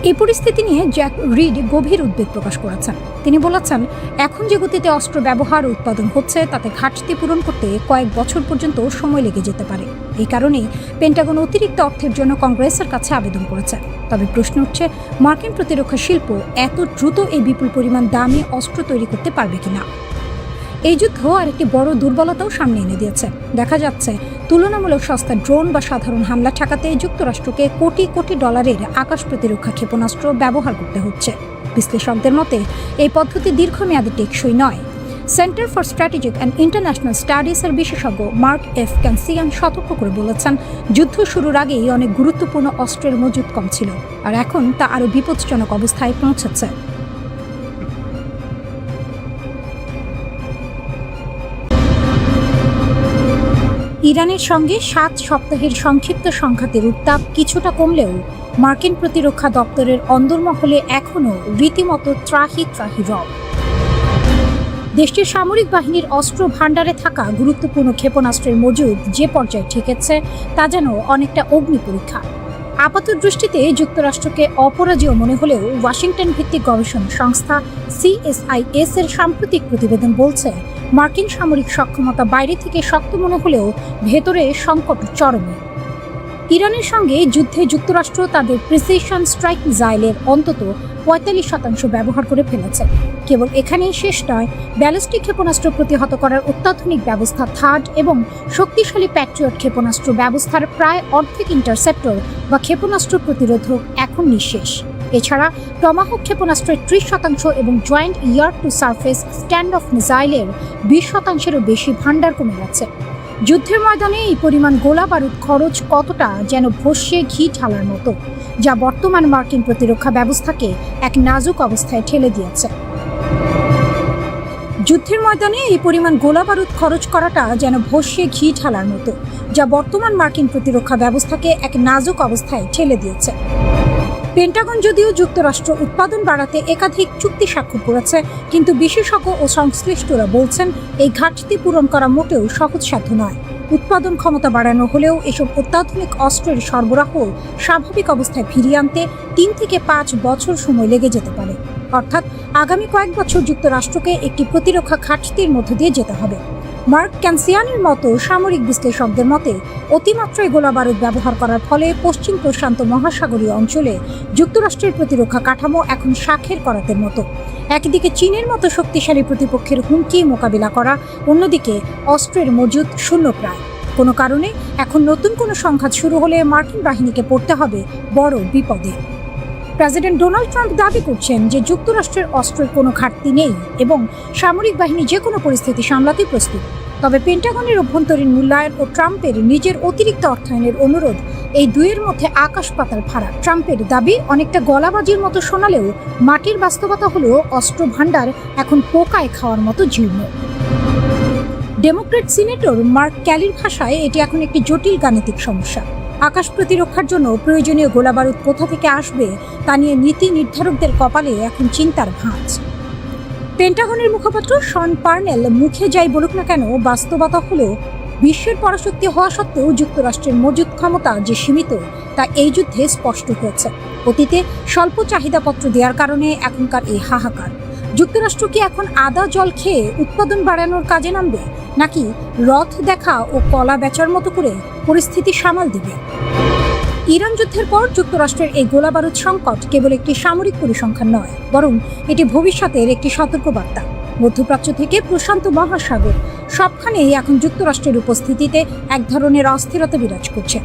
এই পরিস্থিতি নিয়ে জ্যাক রিড গভীর উদ্বেগ প্রকাশ করেছেন। তিনি বলেছেন, এখন যে গতিতে অস্ত্র ব্যবহার ও উৎপাদন হচ্ছে তাতে ঘাটতি পূরণ করতে কয়েক বছর পর্যন্ত সময় লেগে যেতে পারে। এই কারণেই পেন্টাগন অতিরিক্ত অর্থের জন্য কংগ্রেসের কাছে আবেদন করেছে। তবে প্রশ্ন উঠছে, মার্কিন প্রতিরক্ষা শিল্প এত দ্রুত এই বিপুল পরিমাণ দামি অস্ত্র তৈরি করতে পারবে কিনা। এই যুদ্ধ আরেকটি বড় দুর্বলতাও সামনে এনে দিয়েছে। দেখা যাচ্ছে তুলনামূলক সস্তা ড্রোন বা সাধারণ হামলা ঠেকাতে যুক্তরাষ্ট্রকে কোটি কোটি ডলারের আকাশ প্রতিরক্ষা ক্ষেপণাস্ত্র ব্যবহার করতে হচ্ছে। বিশ্লেষকদের মতে এই পদ্ধতি দীর্ঘমেয়াদে টেকসই নয়। Centre for strategic and international স্টাডিজের বিশেষজ্ঞ মার্ক এফ ক্যানসিয়ান সতর্ক করে বলেছেন, যুদ্ধ শুরুর আগেই অনেক গুরুত্বপূর্ণ অস্ত্রের মজুদ কম ছিল, আর এখন তা আরও বিপজ্জনক অবস্থায় পৌঁছেছে। ইরানের সঙ্গে 7 সপ্তাহের সংক্ষিপ্ত সংঘাতের উত্তাপ কিছুটা কমলেও মার্কিন প্রতিরক্ষা দপ্তরের অন্দরমহলে এখনও রীতিমতো ত্রাহি রব। দেশটির সামরিক বাহিনীর অস্ত্র ভাণ্ডারে থাকা গুরুত্বপূর্ণ ক্ষেপণাস্ত্রের মজুদ যে পর্যায়ে ঠেকেছে তা যেন অনেকটা অগ্নি পরীক্ষা। আপাত দৃষ্টিতে যুক্তরাষ্ট্রকে অপরাজেয় মনে হলেও ওয়াশিংটন ভিত্তিক গবেষণা সংস্থা CSIS এর সাম্প্রতিক প্রতিবেদন বলছে, মার্কিন সামরিক সক্ষমতা বাইরে থেকে শক্ত মনে হলেও ভেতরে সংকট চরমে। ইরানের সঙ্গে যুদ্ধে যুক্তরাষ্ট্র তাদের প্রিসিশন স্ট্রাইক মিসাইলের অন্তত 45% ব্যবহার করে ফেলেছে। কেবল এখানেই শেষ নয়, ব্যালিস্টিক ক্ষেপণাস্ত্র প্রতিহত করার অত্যাধুনিক ব্যবস্থা থার্ড এবং শক্তিশালী প্যাট্রিয়ট ক্ষেপণাস্ত্র ব্যবস্থার প্রায় অর্ধেক ইন্টারসেপ্টর বা ক্ষেপণাস্ত্র প্রতিরোধক এখন নিঃশেষ। এছাড়া টমাহক ক্ষেপণাস্ত্রের 30% এবং joint air to surface stand off মিসাইলের 20%-এরও বেশি ভাণ্ডার কমে গেছে। যুদ্ধের ময়দানে এই পরিমাণ গোলা বারুদ খরচ কতটা যেন ভস্যে ঘি ঢালার মতো, যা বর্তমান মার্কিন প্রতিরক্ষা ব্যবস্থাকে এক নাজুক অবস্থায় ঠেলে দিয়েছে। যুদ্ধের ময়দানে এই পরিমাণ গোলা বারুদ খরচ করাটা যেন ভস্যে ঘি ঢালার মতো, যা বর্তমান মার্কিন প্রতিরক্ষা ব্যবস্থাকে এক নাজুক অবস্থায় ঠেলে দিয়েছে। পেন্টাগন যদিও যুক্তরাষ্ট্র উৎপাদন বাড়াতে একাধিক চুক্তি স্বাক্ষর করেছে, কিন্তু বিশেষজ্ঞ ও সংশ্লিষ্টরা বলছেন এই ঘাটতি পূরণ করা মোটেও সহজসাধ্য নয়। উৎপাদন ক্ষমতা বাড়ানো হলেও এসব অত্যাধুনিক অস্ত্রের সরবরাহ স্বাভাবিক অবস্থায় ফিরিয়ে আনতে 3 থেকে 5 বছর সময় লেগে যেতে পারে। অর্থাৎ আগামী কয়েক বছর যুক্তরাষ্ট্রকে একটি প্রতিরক্ষা ঘাটতির মধ্য দিয়ে যেতে হবে। মার্ক ক্যানসিয়ানের মতো সামরিক বিশ্লেষকদের মতে, অতিমাত্রায় গোলাবারুদ ব্যবহার করার ফলে পশ্চিম প্রশান্ত মহাসাগরীয় অঞ্চলে যুক্তরাষ্ট্রের প্রতিরক্ষা কাঠামো এখন শাখের করাতের মতো। একদিকে চীনের মতো শক্তিশালী প্রতিপক্ষের হুমকি মোকাবিলা করা, অন্যদিকে অস্ত্রের মজুদ শূন্যপ্রায়। কোনো কারণে এখন নতুন কোনো সংঘাত শুরু হলে মার্কিন বাহিনীকে পড়তে হবে বড় বিপদে। প্রেসিডেন্ট ডোনাল্ড ট্রাম্প দাবি করছেন যে যুক্তরাষ্ট্রের অস্ত্রের কোনো ঘাটতি নেই এবং সামরিক বাহিনী যে কোনো পরিস্থিতি সামলাতে প্রস্তুত। তবে পেন্টাগনের অভ্যন্তরীণ মূল্যায়ন ও ট্রাম্পের নিজের অতিরিক্ত অর্থায়নের অনুরোধ, এই দুইয়ের মধ্যে আকাশ পাতাল ফারাক। ট্রাম্পের দাবি অনেকটা গলাবাজির মতো শোনালেও মাটির বাস্তবতা হলো অস্ত্র ভাণ্ডার এখন পোকায় খাওয়ার মতো জীর্ণ। ডেমোক্রেট সিনেটর মার্ক ক্যালির ভাষায় এটি এখন একটি জটিল গাণিতিক সমস্যা। আকাশ প্রতিরক্ষার জন্য প্রয়োজনীয় গোলাবারুদ কোথা থেকে আসবে তা নিয়ে নীতি নির্ধারকদের কপালে এখন চিন্তার ভাঁজ। পেন্টাগনের মুখপাত্র শন পার্নেল মুখে যাই বলুক না কেন, বাস্তবতা হলো বিশ্বের পরাশক্তি হওয়া সত্ত্বেও যুক্তরাষ্ট্রের মজুদ ক্ষমতা যে সীমিত তা এই যুদ্ধে স্পষ্ট হয়েছে। অতীতে স্বল্প চাহিদাপত্র দেওয়ার কারণে এখনকার এই হাহাকার। যুক্তরাষ্ট্র কি এখন আদা জল খেয়ে উৎপাদন বাড়ানোর কাজে নামবে, নাকি রথ দেখা ও কলা বেচার মতো করে পরিস্থিতি সামাল দিবে? ইরান যুদ্ধের পর যুক্তরাষ্ট্রের এই গোলাবারুদ সংকট কেবল একটি সামরিক পরিসংখ্যান নয়, বরং এটি ভবিষ্যতের একটি সতর্কবার্তা। মধ্যপ্রাচ্য থেকে প্রশান্ত মহাসাগর সবখানেই এখন যুক্তরাষ্ট্রের উপস্থিতিতে এক ধরনের অস্থিরতা বিরাজ করছে।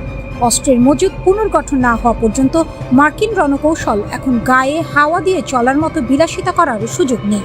অস্ত্রের মজুদ পুনর্গঠন না হওয়া পর্যন্ত মার্কিন রণকৌশল এখন গায়ে হাওয়া দিয়ে চলার মতো বিলাসিতা করার সুযোগ নেই।